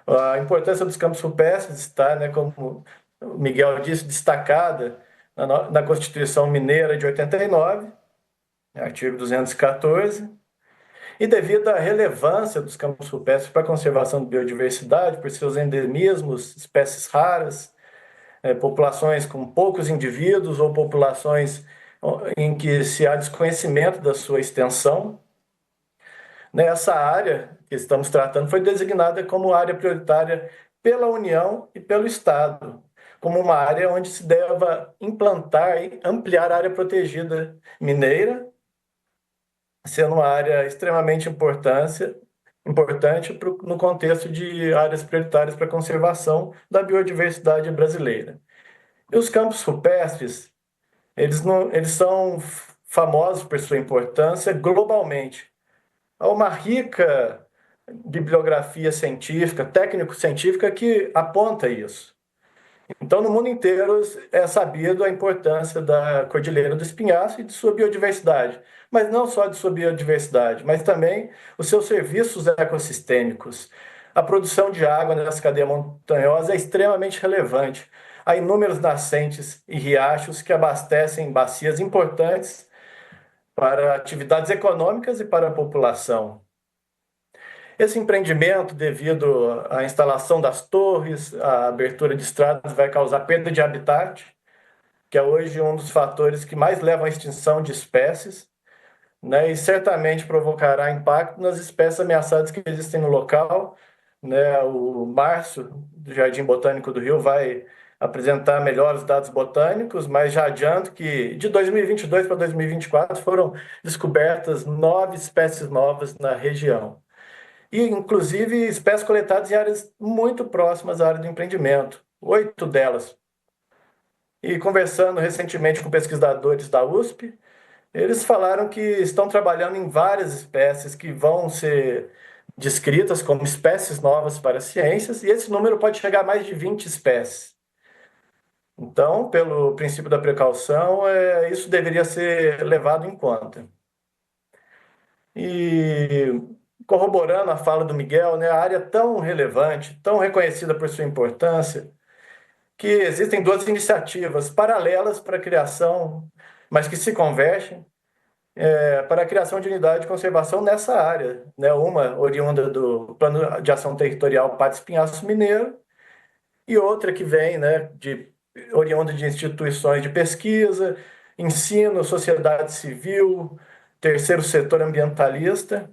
A importância dos campos rupestres está, né, como o Miguel disse, destacada na Constituição Mineira de 89, artigo 214, e devido à relevância dos campos rupestres para a conservação da biodiversidade, por seus endemismos, espécies raras, populações com poucos indivíduos ou populações em que se há desconhecimento da sua extensão. Essa área que estamos tratando foi designada como área prioritária pela União e pelo Estado, como uma área onde se deva implantar e ampliar a área protegida mineira, sendo uma área extremamente importante no contexto de áreas prioritárias para a conservação da biodiversidade brasileira. E os campos rupestres, eles são famosos por sua importância globalmente. Há uma rica bibliografia científica, técnico-científica, que aponta isso. Então, no mundo inteiro é sabido a importância da Cordilheira do Espinhaço e de sua biodiversidade, mas não só de sua biodiversidade, mas também os seus serviços ecossistêmicos. A produção de água nessa cadeia montanhosa é extremamente relevante. Há inúmeros nascentes e riachos que abastecem bacias importantes para atividades econômicas e para a população. Esse empreendimento, devido à instalação das torres, à abertura de estradas, vai causar perda de habitat, que é hoje um dos fatores que mais levam à extinção de espécies, né, e certamente provocará impacto nas espécies ameaçadas que existem no local. Né, o Márcio, do Jardim Botânico do Rio, vai apresentar melhores dados botânicos, mas já adianto que de 2022 para 2024 foram descobertas 9 espécies novas na região. E, inclusive, espécies coletadas em áreas muito próximas à área do empreendimento, 8 delas. E conversando recentemente com pesquisadores da USP, eles falaram que estão trabalhando em várias espécies que vão ser descritas como espécies novas para as ciências, e esse número pode chegar a mais de 20 espécies. Então, pelo princípio da precaução, isso deveria ser levado em conta. E corroborando a fala do Miguel, né, a área tão relevante, tão reconhecida por sua importância, que existem 2 iniciativas paralelas para a criação, mas que se convergem, para a criação de unidade de conservação nessa área. Né, uma oriunda do Plano de Ação Territorial Pátio Espinhaço Mineiro, e outra que vem, né, oriunda de instituições de pesquisa, ensino, sociedade civil, terceiro setor ambientalista.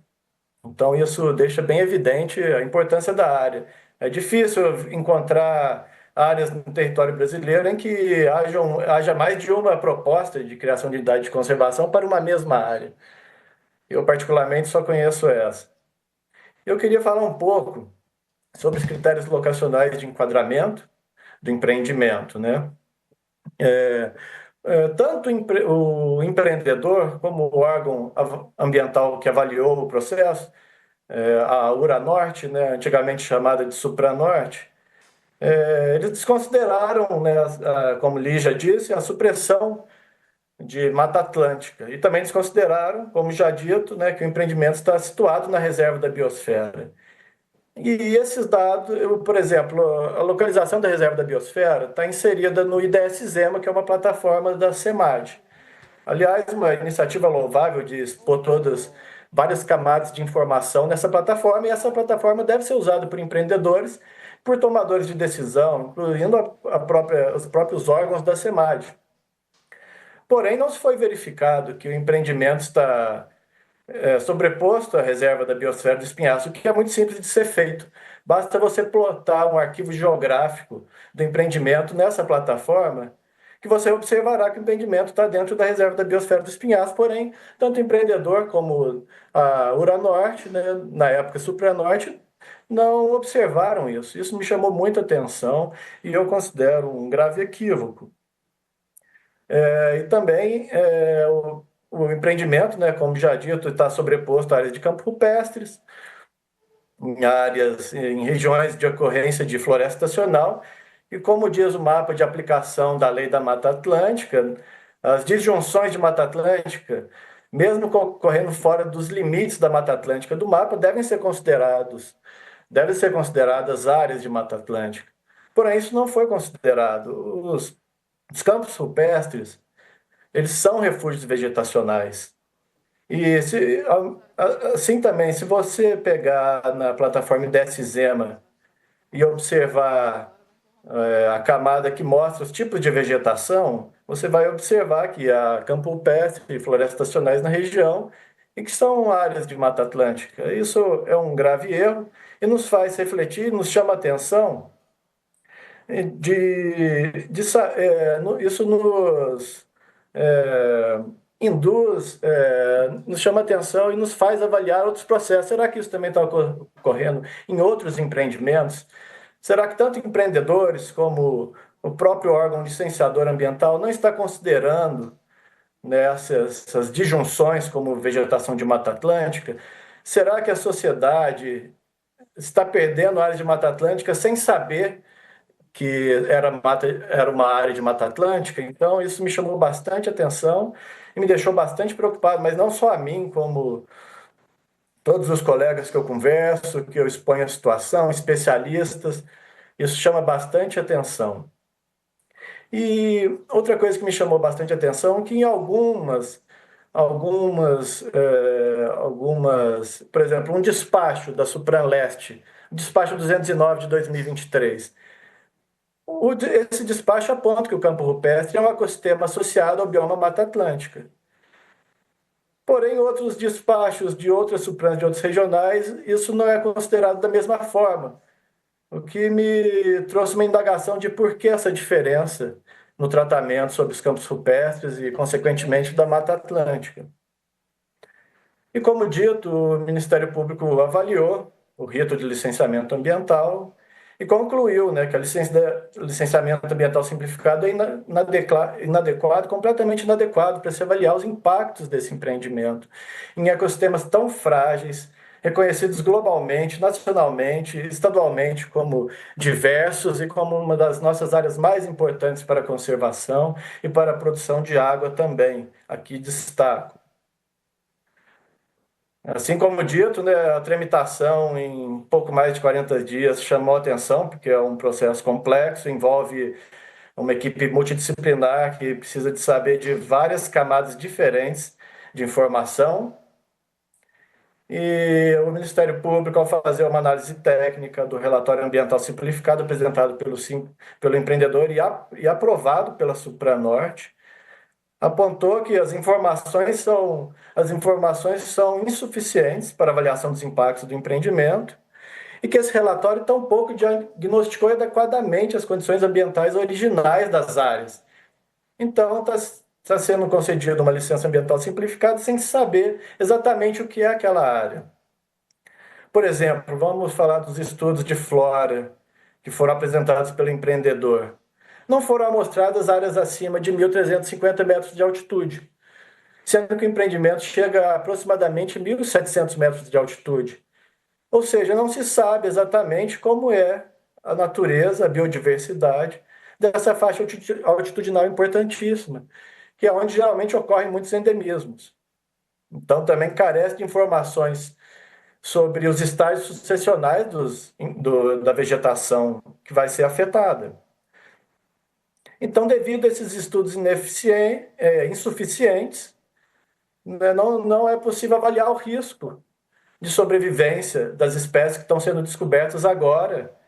Então, isso deixa bem evidente a importância da área. É difícil encontrar áreas no território brasileiro em que haja mais de uma proposta de criação de unidade de conservação para uma mesma área. Eu, particularmente, só conheço essa. Eu queria falar um pouco sobre os critérios locacionais de enquadramento do empreendimento, né? Tanto o empreendedor como o órgão ambiental que avaliou o processo, a URANorte, né, antigamente chamada de Supranorte, eles desconsideraram, né, como Lígia disse, a supressão de Mata Atlântica e também desconsideraram, como já dito, né, que o empreendimento está situado na reserva da biosfera. E esses dados, por exemplo, a localização da reserva da biosfera está inserida no IDS-ZEMA, que é uma plataforma da SEMAD. Aliás, uma iniciativa louvável de expor todas várias camadas de informação nessa plataforma, e essa plataforma deve ser usada por empreendedores, por tomadores de decisão, incluindo os próprios órgãos da SEMAD. Porém, não se foi verificado que o empreendimento está sobreposto à reserva da biosfera do Espinhaço, o que é muito simples de ser feito. Basta você plotar um arquivo geográfico do empreendimento nessa plataforma, que você observará que o empreendimento está dentro da reserva da biosfera do Espinhaço. Porém, tanto o empreendedor como a URANorte, né, na época Supranorte, não observaram isso. Isso me chamou muita atenção e eu considero um grave equívoco. E também o empreendimento, né, como já dito, está sobreposto a áreas de campos rupestres, em regiões de ocorrência de floresta estacional, e como diz o mapa de aplicação da Lei da Mata Atlântica, as disjunções de Mata Atlântica, mesmo correndo fora dos limites da Mata Atlântica do mapa, devem ser consideradas áreas de Mata Atlântica. Porém, isso não foi considerado. Os campos rupestres, eles são refúgios vegetacionais. E assim também, se você pegar na plataforma IDS-ZEMA e observar a camada que mostra os tipos de vegetação, você vai observar que há campo rupestre e florestas estacionais na região e que são áreas de Mata Atlântica. Isso é um grave erro e nos faz refletir, nos chama a atenção isso nos induz, nos chama atenção e nos faz avaliar outros processos. Será que isso também está ocorrendo em outros empreendimentos? Será que tanto empreendedores como o próprio órgão licenciador ambiental não está considerando, né, essas disjunções como vegetação de Mata Atlântica? Será que a sociedade está perdendo áreas de Mata Atlântica sem saber que era uma área de Mata Atlântica? Então, isso me chamou bastante atenção e me deixou bastante preocupado, mas não só a mim, como todos os colegas que eu converso, que eu exponho a situação, especialistas, isso chama bastante atenção. E outra coisa que me chamou bastante atenção é que em por exemplo, um despacho da Supranleste, o despacho 209 de 2023, esse despacho aponta que o campo rupestre é um ecossistema associado ao bioma Mata Atlântica. Porém, outros despachos de outras supranas, de outros regionais, isso não é considerado da mesma forma, o que me trouxe uma indagação de por que essa diferença no tratamento sobre os campos rupestres e, consequentemente, da Mata Atlântica. E, como dito, o Ministério Público avaliou o rito de licenciamento ambiental e concluiu, né, que o licenciamento ambiental simplificado é inadequado, completamente inadequado para se avaliar os impactos desse empreendimento em ecossistemas tão frágeis, reconhecidos globalmente, nacionalmente, estadualmente como diversos e como uma das nossas áreas mais importantes para a conservação e para a produção de água também. Aqui destaco. Assim como dito, né, a tramitação em pouco mais de 40 dias chamou atenção, porque é um processo complexo, envolve uma equipe multidisciplinar que precisa de saber de várias camadas diferentes de informação. E o Ministério Público, ao fazer uma análise técnica do relatório ambiental simplificado apresentado pelo empreendedor e aprovado pela Supranorte, apontou que as informações são insuficientes para avaliação dos impactos do empreendimento e que esse relatório tampouco diagnosticou adequadamente as condições ambientais originais das áreas. Então, está sendo concedida uma licença ambiental simplificada sem saber exatamente o que é aquela área. Por exemplo, vamos falar dos estudos de flora que foram apresentados pelo empreendedor. Não foram amostradas áreas acima de 1.350 metros de altitude, sendo que o empreendimento chega a aproximadamente 1.700 metros de altitude. Ou seja, não se sabe exatamente como é a natureza, a biodiversidade dessa faixa altitudinal importantíssima, que é onde geralmente ocorrem muitos endemismos. Então, também carece de informações sobre os estágios sucessionais da vegetação que vai ser afetada. Então, devido a esses estudos insuficientes, né, não é possível avaliar o risco de sobrevivência das espécies que estão sendo descobertas agora.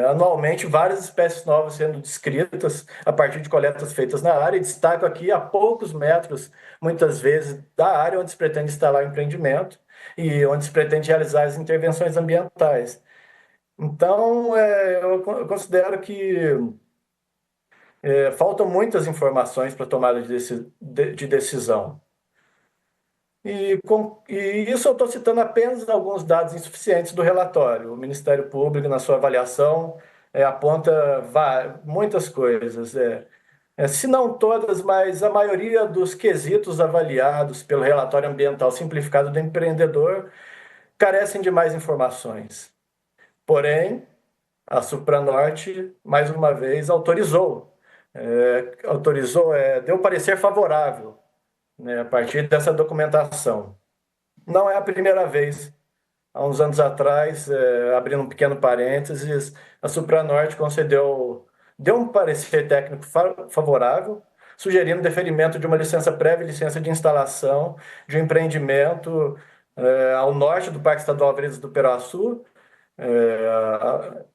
Anualmente, várias espécies novas sendo descritas a partir de coletas feitas na área, e destaco aqui a poucos metros, muitas vezes, da área onde se pretende instalar o empreendimento e onde se pretende realizar as intervenções ambientais. Então, eu considero que faltam muitas informações para tomada de decisão. E isso eu estou citando apenas alguns dados insuficientes do relatório. O Ministério Público, na sua avaliação, aponta muitas coisas. Se não todas, mas a maioria dos quesitos avaliados pelo relatório ambiental simplificado do empreendedor carecem de mais informações. Porém, a Supranorte, mais uma vez, deu parecer favorável, né, a partir dessa documentação. Não é a primeira vez. Há uns anos atrás, abrindo um pequeno parênteses, a Supranorte deu um parecer técnico favorável, sugerindo o deferimento de uma licença prévia e licença de instalação de um empreendimento ao norte do Parque Estadual Veredas do Peroaçu,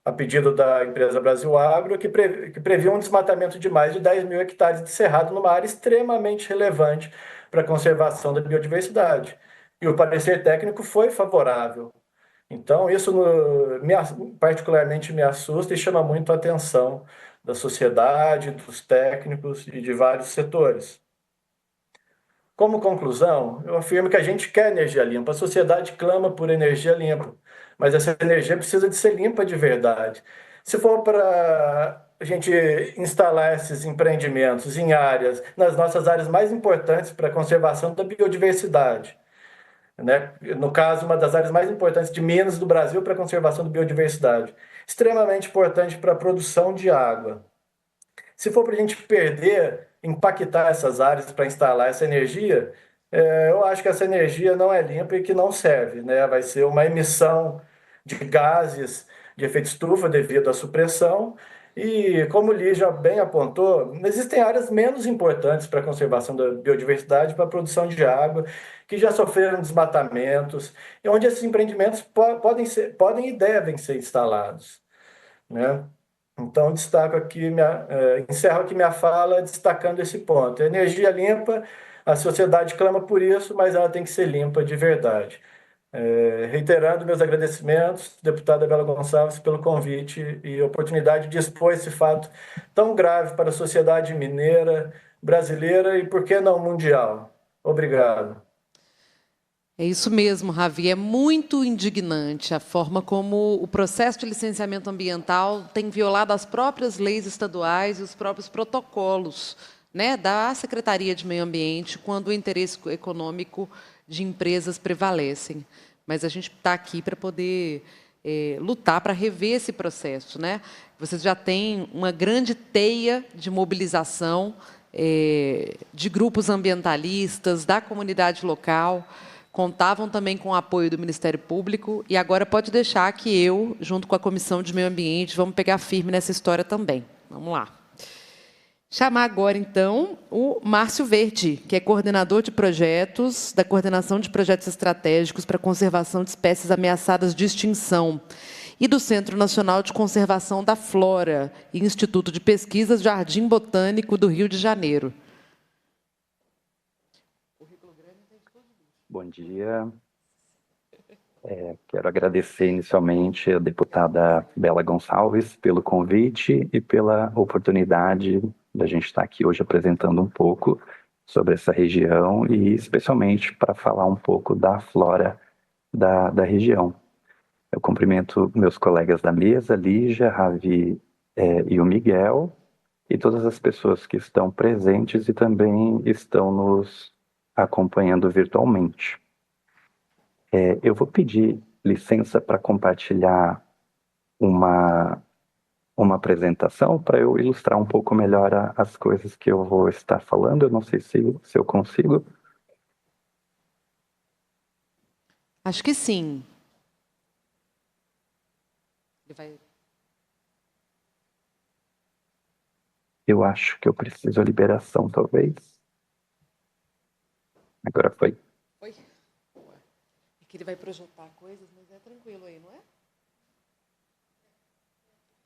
a pedido da empresa Brasil Agro, que previa um desmatamento de mais de 10 mil hectares de cerrado numa área extremamente relevante para a conservação da biodiversidade. E o parecer técnico foi favorável. Então, isso particularmente me assusta e chama muito a atenção da sociedade, dos técnicos e de vários setores. Como conclusão, eu afirmo que a gente quer energia limpa, a sociedade clama por energia limpa, mas essa energia precisa de ser limpa de verdade. Se for para a gente instalar esses empreendimentos nas nossas áreas mais importantes para a conservação da biodiversidade, né? No caso, uma das áreas mais importantes de Minas do Brasil para a conservação da biodiversidade, extremamente importante para a produção de água. Se for para a gente impactar essas áreas para instalar essa energia, eu acho que essa energia não é limpa e que não serve, né? Vai ser uma emissão de gases de efeito estufa devido à supressão. E, como o Lígia bem apontou, existem áreas menos importantes para a conservação da biodiversidade, para a produção de água, que já sofreram desmatamentos, e onde esses empreendimentos podem e devem ser instalados, né? Então, encerro aqui minha fala destacando esse ponto. A energia limpa, a sociedade clama por isso, mas ela tem que ser limpa de verdade. Reiterando meus agradecimentos, deputada Bela Gonçalves, pelo convite e oportunidade de expor esse fato tão grave para a sociedade mineira, brasileira e, por que não, mundial. Obrigado. É isso mesmo, Ravi. É muito indignante a forma como o processo de licenciamento ambiental tem violado as próprias leis estaduais e os próprios protocolos, né, da Secretaria de Meio Ambiente quando o interesse econômico de empresas prevalecem. Mas a gente está aqui para poder lutar para rever esse processo, né? Vocês já têm uma grande teia de mobilização de grupos ambientalistas, da comunidade local, contavam também com o apoio do Ministério Público, e agora pode deixar que eu, junto com a Comissão de Meio Ambiente, vamos pegar firme nessa história também. Vamos lá. Chamar agora, então, o Márcio Verde, que é coordenador de projetos, da Coordenação de Projetos Estratégicos para a Conservação de Espécies Ameaçadas de Extinção, e do Centro Nacional de Conservação da Flora e Instituto de Pesquisas Jardim Botânico do Rio de Janeiro. Bom dia. Quero agradecer inicialmente a deputada Bela Gonçalves pelo convite e pela oportunidade da gente estar aqui hoje apresentando um pouco sobre essa região e especialmente para falar um pouco da flora da região. Eu cumprimento meus colegas da mesa, Lígia, Ravi e o Miguel, e todas as pessoas que estão presentes e também estão nos acompanhando virtualmente. Eu vou pedir licença para compartilhar uma apresentação para eu ilustrar um pouco melhor as coisas que eu vou estar falando. Eu não sei se eu consigo. Acho que sim. Ele vai... Eu acho que eu preciso a liberação, talvez. Agora foi. Oi? É que ele vai projetar coisas, mas é tranquilo aí, não é?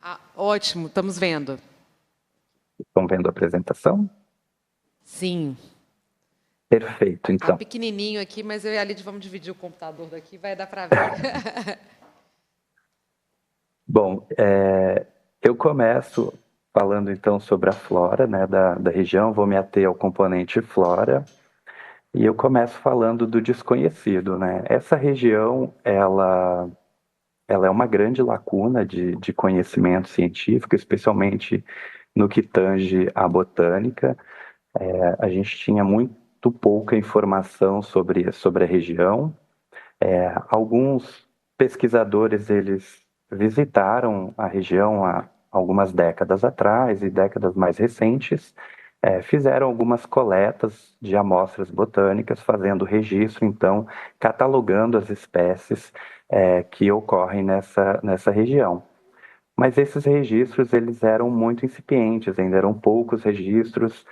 Ah, ótimo, estamos vendo. Estão vendo a apresentação? Sim. Perfeito, então. Tá pequenininho aqui, mas eu e a Lid vamos dividir o computador daqui, vai dar para ver. Bom, eu começo falando então sobre a flora, né, da região, vou me ater ao componente flora, e eu começo falando do desconhecido, né? Essa região, ela é uma grande lacuna de conhecimento científico, especialmente no que tange à botânica. A gente tinha muito pouca informação sobre a região. Alguns pesquisadores, eles visitaram a região há algumas décadas atrás e décadas mais recentes, fizeram algumas coletas de amostras botânicas, fazendo registro, então, catalogando as espécies que ocorrem nessa região. Mas esses registros, eles eram muito incipientes, ainda eram poucos registros,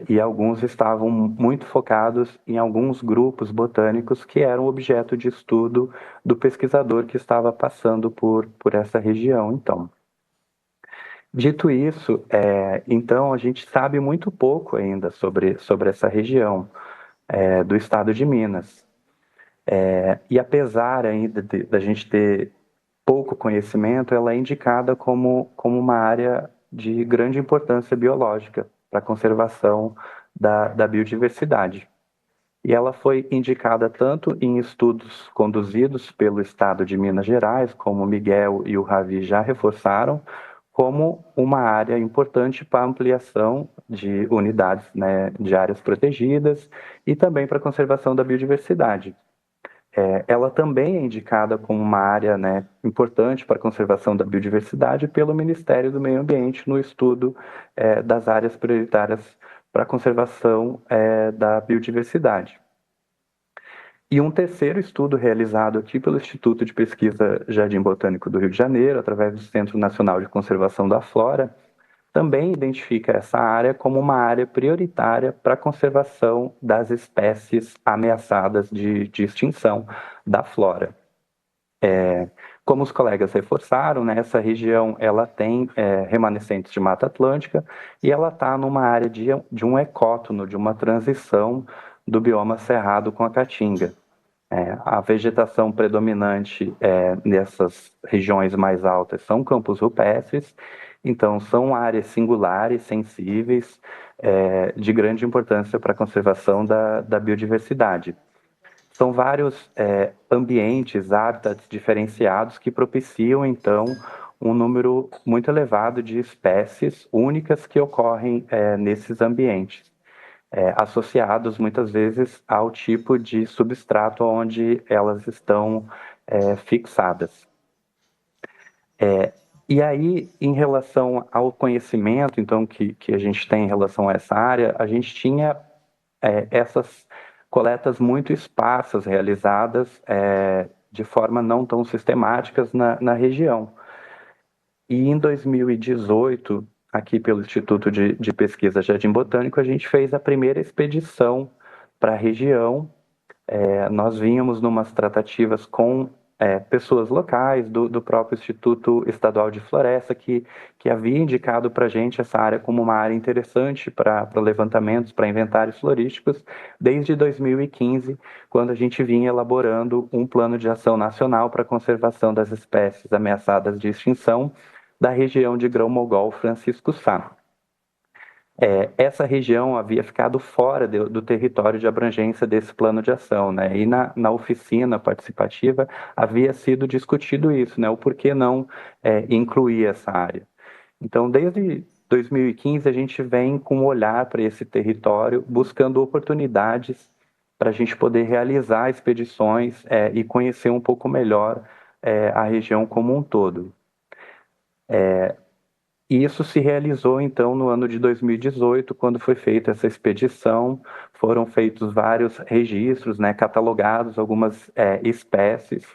e alguns estavam muito focados em alguns grupos botânicos que eram objeto de estudo do pesquisador que estava passando por essa região, então. Dito isso, então a gente sabe muito pouco ainda sobre essa região do estado de Minas. E apesar ainda da gente ter pouco conhecimento, ela é indicada como uma área de grande importância biológica para a conservação da biodiversidade. E ela foi indicada tanto em estudos conduzidos pelo Estado de Minas Gerais, como o Miguel e o Ravi já reforçaram, como uma área importante para a ampliação de unidades, né, de áreas protegidas e também para a conservação da biodiversidade. Ela também é indicada como uma área, né, importante para a conservação da biodiversidade pelo Ministério do Meio Ambiente no estudo das áreas prioritárias para a conservação da biodiversidade. E um terceiro estudo realizado aqui pelo Instituto de Pesquisa Jardim Botânico do Rio de Janeiro, através do Centro Nacional de Conservação da Flora, também identifica essa área como uma área prioritária para a conservação das espécies ameaçadas de extinção da flora. Como os colegas reforçaram, né, essa região ela tem remanescentes de Mata Atlântica e ela está numa área de um ecótono, de uma transição do bioma cerrado com a caatinga. A vegetação predominante nessas regiões mais altas são campos rupestres, então são áreas singulares, sensíveis, de grande importância para a conservação da biodiversidade. São vários ambientes, hábitats diferenciados que propiciam, então, um número muito elevado de espécies únicas que ocorrem nesses ambientes. Associados muitas vezes ao tipo de substrato onde elas estão fixadas. E aí, em relação ao conhecimento, então, que a gente tem em relação a essa área, a gente tinha essas coletas muito esparsas realizadas de forma não tão sistemáticas na região. E em 2018, aqui pelo Instituto de Pesquisa Jardim Botânico, a gente fez a primeira expedição para a região. Nós vínhamos numas tratativas com pessoas locais do próprio Instituto Estadual de Floresta, que havia indicado para a gente essa área como uma área interessante para levantamentos, para inventários florísticos, desde 2015, quando a gente vinha elaborando um plano de ação nacional para a conservação das espécies ameaçadas de extinção da região de Grão-Mogol Francisco Sá. essa região havia ficado fora do território de abrangência desse plano de ação, né? E na oficina participativa havia sido discutido isso, né? O porquê não incluir essa área. Então, desde 2015, a gente vem com um olhar para esse território, buscando oportunidades para a gente poder realizar expedições e conhecer um pouco melhor a região como um todo. E isso se realizou, então, no ano de 2018, quando foi feita essa expedição. Foram feitos vários registros, né, catalogados algumas espécies.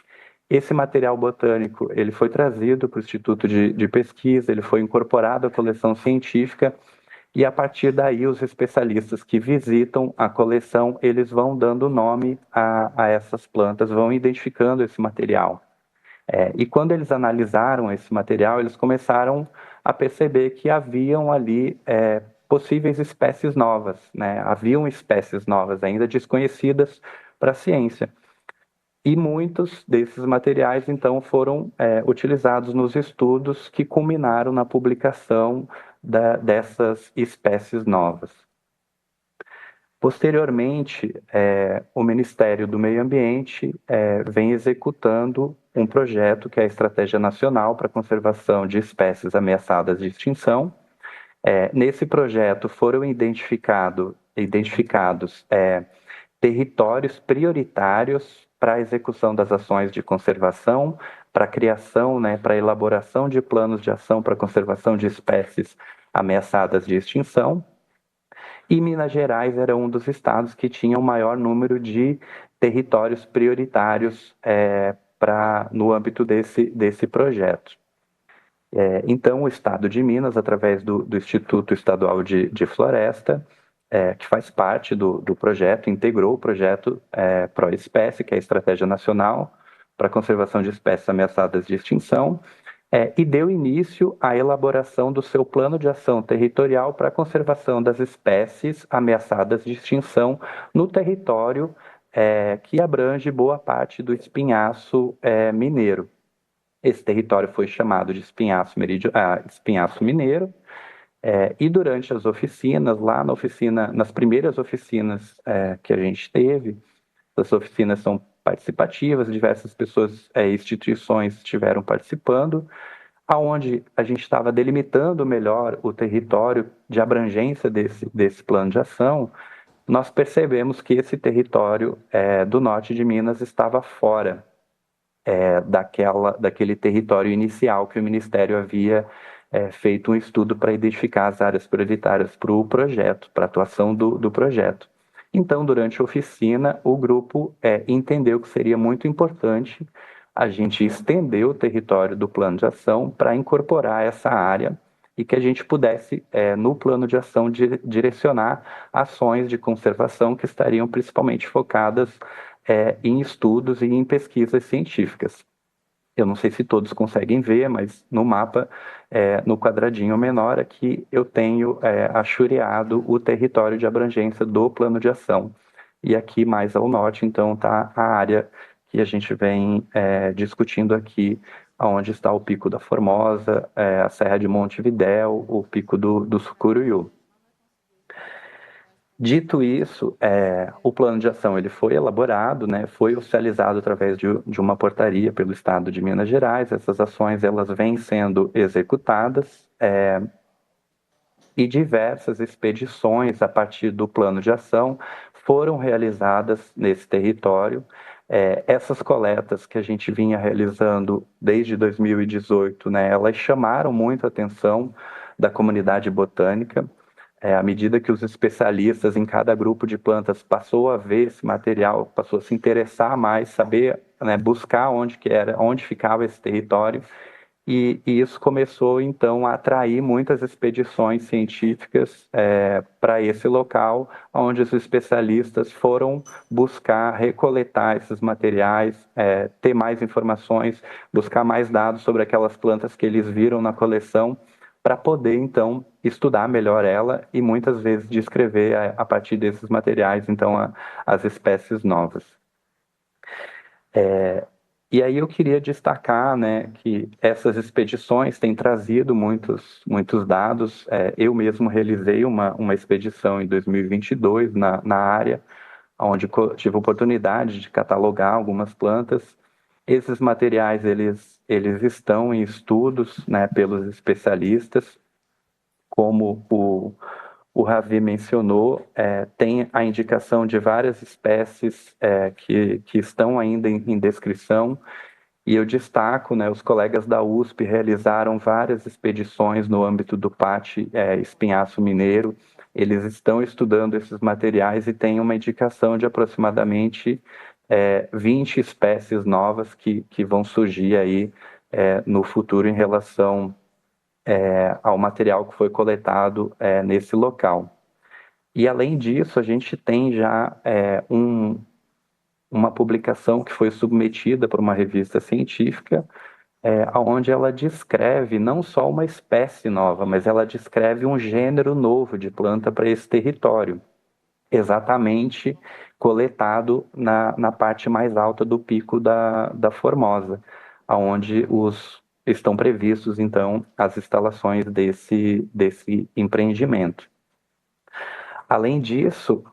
Esse material botânico ele foi trazido para o Instituto de Pesquisa, ele foi incorporado à coleção científica, e a partir daí os especialistas que visitam a coleção, eles vão dando nome a essas plantas, vão identificando esse material. E quando eles analisaram esse material, eles começaram a perceber que haviam ali possíveis espécies novas, né? Haviam espécies novas ainda desconhecidas para a ciência. E muitos desses materiais, então, foram utilizados nos estudos que culminaram na publicação dessas espécies novas. Posteriormente, o Ministério do Meio Ambiente vem executando um projeto que é a Estratégia Nacional para a Conservação de Espécies Ameaçadas de Extinção. Nesse projeto foram identificados territórios prioritários para a execução das ações de conservação, para a criação, né, para a elaboração de planos de ação para a conservação de espécies ameaçadas de extinção. E Minas Gerais era um dos estados que tinha o maior número de territórios prioritários no âmbito desse projeto. Então, o estado de Minas, através do Instituto Estadual de Floresta, que faz parte do projeto, integrou o projeto ProEspécie, que é a Estratégia Nacional para a Conservação de Espécies Ameaçadas de Extinção, e deu início à elaboração do seu plano de ação territorial para a conservação das espécies ameaçadas de extinção no território que abrange boa parte do espinhaço mineiro. Esse território foi chamado de espinhaço mineiro, e durante as oficinas, nas primeiras oficinas que a gente teve, as oficinas são participativas, diversas pessoas e instituições estiveram participando, aonde a gente estava delimitando melhor o território de abrangência desse plano de ação. Nós percebemos que esse território do norte de Minas estava fora daquele território inicial que o Ministério havia feito um estudo para identificar as áreas prioritárias para o projeto, para a atuação do projeto. Então, durante a oficina, o grupo entendeu que seria muito importante a gente estender o território do plano de ação para incorporar essa área e que a gente pudesse, no plano de ação, direcionar ações de conservação que estariam principalmente focadas em estudos e em pesquisas científicas. Eu não sei se todos conseguem ver, mas no mapa, no quadradinho menor aqui, eu tenho achureado o território de abrangência do plano de ação. E aqui mais ao norte, então, está a área que a gente vem discutindo aqui, onde está o Pico da Formosa, a Serra de Montevidéu, o Pico do Sucururu. Dito isso, o plano de ação ele foi elaborado, né, foi oficializado através de uma portaria pelo Estado de Minas Gerais. Essas ações elas vêm sendo executadas e diversas expedições a partir do plano de ação foram realizadas nesse território. Essas coletas que a gente vinha realizando desde 2018, né, elas chamaram muito a atenção da comunidade botânica. À medida que os especialistas em cada grupo de plantas passou a ver esse material, passou a se interessar mais, saber, né, buscar onde ficava esse território, e isso começou então a atrair muitas expedições científicas para esse local, onde os especialistas foram buscar recoletar esses materiais, ter mais informações, buscar mais dados sobre aquelas plantas que eles viram na coleção, para poder, então, estudar melhor ela e muitas vezes descrever a partir desses materiais, então, as espécies novas. E aí eu queria destacar, né, que essas expedições têm trazido muitos dados. Eu mesmo realizei uma expedição em 2022 na área, onde tive a oportunidade de catalogar algumas plantas. Esses materiais, eles estão em estudos, né, pelos especialistas, como o Ravi mencionou, tem a indicação de várias espécies que estão ainda em descrição, e eu destaco, né, os colegas da USP realizaram várias expedições no âmbito do PAT Espinhaço Mineiro. Eles estão estudando esses materiais e têm uma indicação de aproximadamente 20 espécies novas que vão surgir aí no futuro em relação ao material que foi coletado nesse local. E, além disso, a gente tem já uma publicação que foi submetida por uma revista científica, onde ela descreve não só uma espécie nova, mas ela descreve um gênero novo de planta para esse território, exatamente coletado na parte mais alta do pico da Formosa, onde estão previstos, então, as instalações desse empreendimento. Além disso,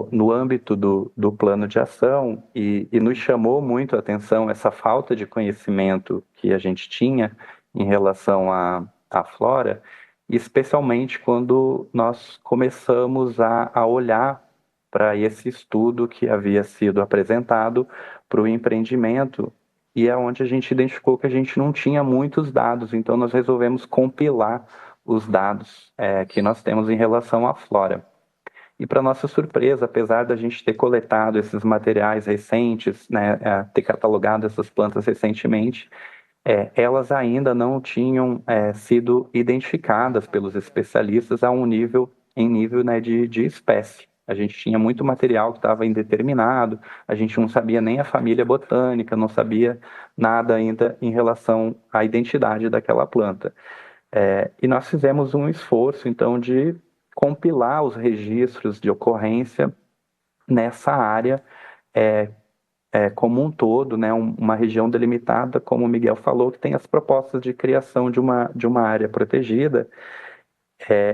no âmbito do plano de ação, e nos chamou muito a atenção essa falta de conhecimento que a gente tinha em relação à flora, especialmente quando nós começamos a olhar para esse estudo que havia sido apresentado para o empreendimento, e é onde a gente identificou que a gente não tinha muitos dados, então nós resolvemos compilar os dados que nós temos em relação à flora. E, para nossa surpresa, apesar da gente ter coletado esses materiais recentes, né, ter catalogado essas plantas recentemente, elas ainda não tinham sido identificadas pelos especialistas em nível, né, de espécie. A gente tinha muito material que estava indeterminado, a gente não sabia nem a família botânica, não sabia nada ainda em relação à identidade daquela planta. E nós fizemos um esforço, então, de compilar os registros de ocorrência nessa área como um todo, né, uma região delimitada, como o Miguel falou, que tem as propostas de criação de uma área protegida,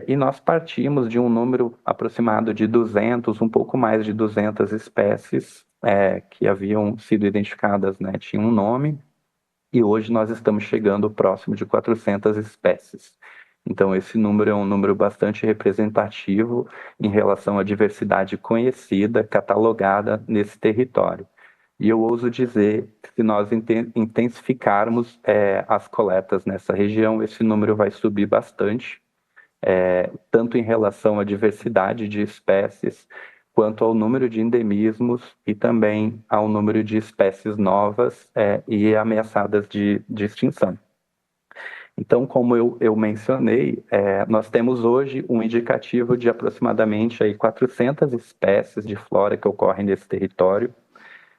e nós partimos de um número aproximado de 200, um pouco mais de 200 espécies que haviam sido identificadas, né, tinham um nome, e hoje nós estamos chegando próximo de 400 espécies. Então, esse número é um número bastante representativo em relação à diversidade conhecida, catalogada nesse território. E eu ouso dizer que, se nós intensificarmos as coletas nessa região, esse número vai subir bastante, tanto em relação à diversidade de espécies, quanto ao número de endemismos e também ao número de espécies novas e ameaçadas de extinção. Então, como eu mencionei, nós temos hoje um indicativo de aproximadamente 400 espécies de flora que ocorrem nesse território,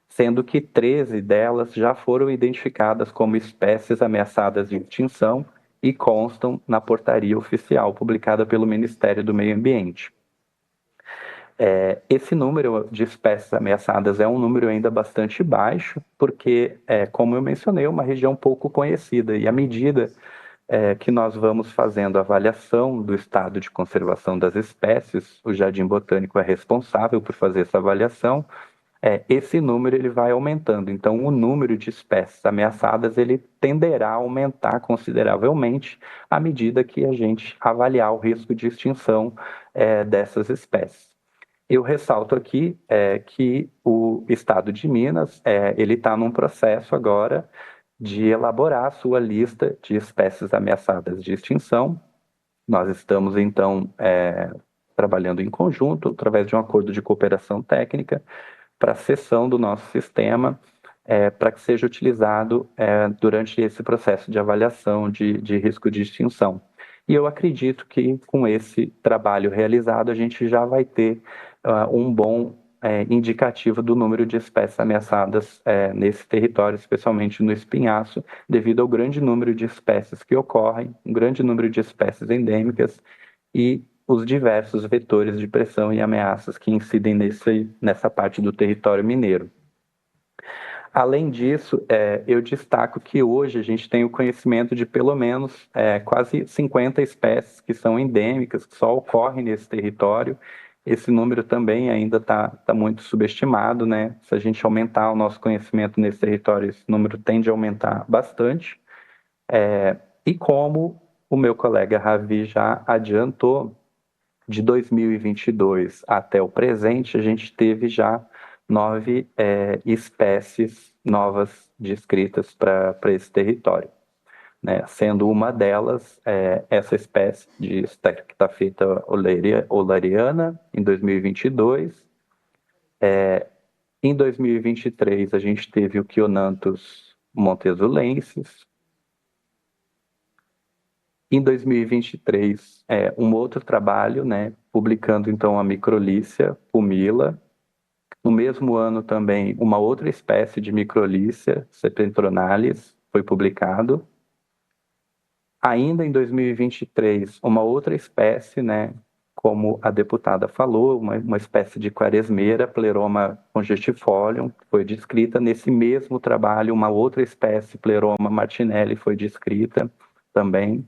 sendo que 13 delas já foram identificadas como espécies ameaçadas de extinção e constam na portaria oficial publicada pelo Ministério do Meio Ambiente. Esse número de espécies ameaçadas é um número ainda bastante baixo, porque, como eu mencionei, é uma região pouco conhecida, e à medida que nós vamos fazendo a avaliação do estado de conservação das espécies, o Jardim Botânico é responsável por fazer essa avaliação, esse número ele vai aumentando. Então, o número de espécies ameaçadas ele tenderá a aumentar consideravelmente à medida que a gente avaliar o risco de extinção dessas espécies. Eu ressalto aqui que o Estado de Minas ele está num processo agora de elaborar a sua lista de espécies ameaçadas de extinção. Nós estamos, então, trabalhando em conjunto, através de um acordo de cooperação técnica, para a cessão do nosso sistema, para que seja utilizado durante esse processo de avaliação de risco de extinção. E eu acredito que, com esse trabalho realizado, a gente já vai ter um bom indicativo do número de espécies ameaçadas nesse território, especialmente no espinhaço, devido ao grande número de espécies que ocorrem, um grande número de espécies endêmicas e os diversos vetores de pressão e ameaças que incidem nessa parte do território mineiro. Além disso, eu destaco que hoje a gente tem o conhecimento de pelo menos quase 50 espécies que são endêmicas, que só ocorrem nesse território. Esse número também ainda está muito subestimado, né? Se a gente aumentar o nosso conhecimento nesse território, esse número tende a aumentar bastante. E como o meu colega Ravi já adiantou, de 2022 até o presente, a gente teve já 9 espécies novas descritas para esse território, né? Sendo uma delas essa espécie de Stachyphyta ohlariana, em 2022. Em 2023, a gente teve o Chionanthus montezulensis. Em 2023, um outro trabalho, né, publicando então a Microlícia pumila. No mesmo ano também, uma outra espécie de Microlícia serpentronalis foi publicado. Ainda em 2023, uma outra espécie, né, como a deputada falou, uma espécie de Quaresmeira, Pleroma congestifolium, foi descrita. Nesse mesmo trabalho, uma outra espécie, Pleroma martinelli, foi descrita também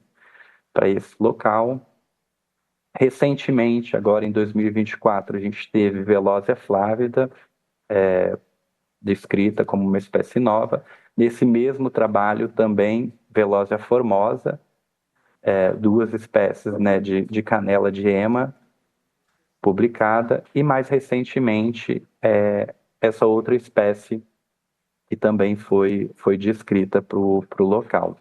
para esse local. Recentemente, agora em 2024, a gente teve Velosia flávida, descrita como uma espécie nova. Nesse mesmo trabalho também, Velosia formosa, 2 espécies, né, de canela de ema, publicada. E mais recentemente, essa outra espécie que também foi descrita para o local.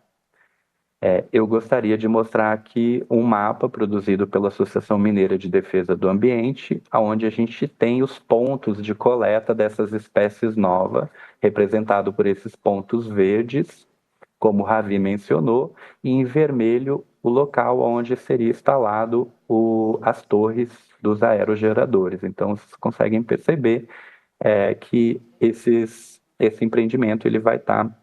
Eu gostaria de mostrar aqui um mapa produzido pela Associação Mineira de Defesa do Ambiente, onde a gente tem os pontos de coleta dessas espécies novas, representado por esses pontos verdes, como o Ravi mencionou, e em vermelho o local onde seria instalado as torres dos aerogeradores. Então, vocês conseguem perceber que esse empreendimento ele vai estar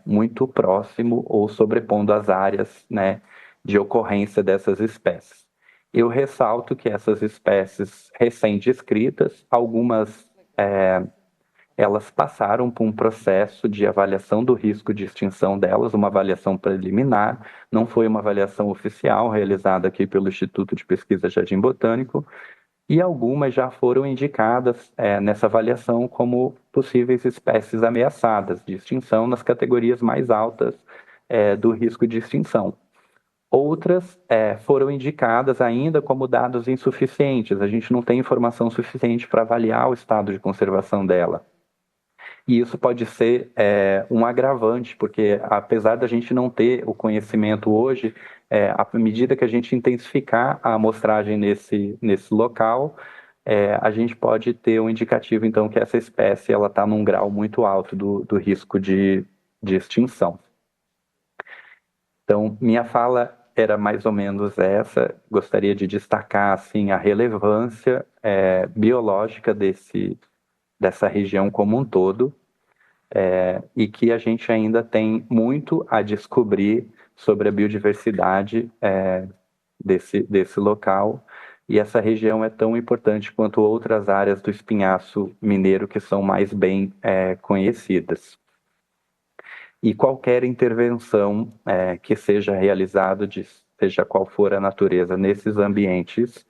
muito próximo ou sobrepondo as áreas, né, de ocorrência dessas espécies. Eu ressalto que essas espécies recém-descritas, algumas elas passaram por um processo de avaliação do risco de extinção delas, uma avaliação preliminar, não foi uma avaliação oficial realizada aqui pelo Instituto de Pesquisa Jardim Botânico, e algumas já foram indicadas nessa avaliação como possíveis espécies ameaçadas de extinção nas categorias mais altas do risco de extinção. Outras foram indicadas ainda como dados insuficientes, a gente não tem informação suficiente para avaliar o estado de conservação dela. E isso pode ser um agravante, porque apesar da gente não ter o conhecimento hoje, à medida que a gente intensificar a amostragem nesse local, a gente pode ter um indicativo, então, que essa espécie está num grau muito alto do risco de extinção. Então, minha fala era mais ou menos essa. Gostaria de destacar assim, a relevância biológica dessa região como um todo, e que a gente ainda tem muito a descobrir sobre a biodiversidade desse local, e essa região é tão importante quanto outras áreas do espinhaço mineiro que são mais bem conhecidas. E qualquer intervenção que seja realizada, seja qual for a natureza, nesses ambientes,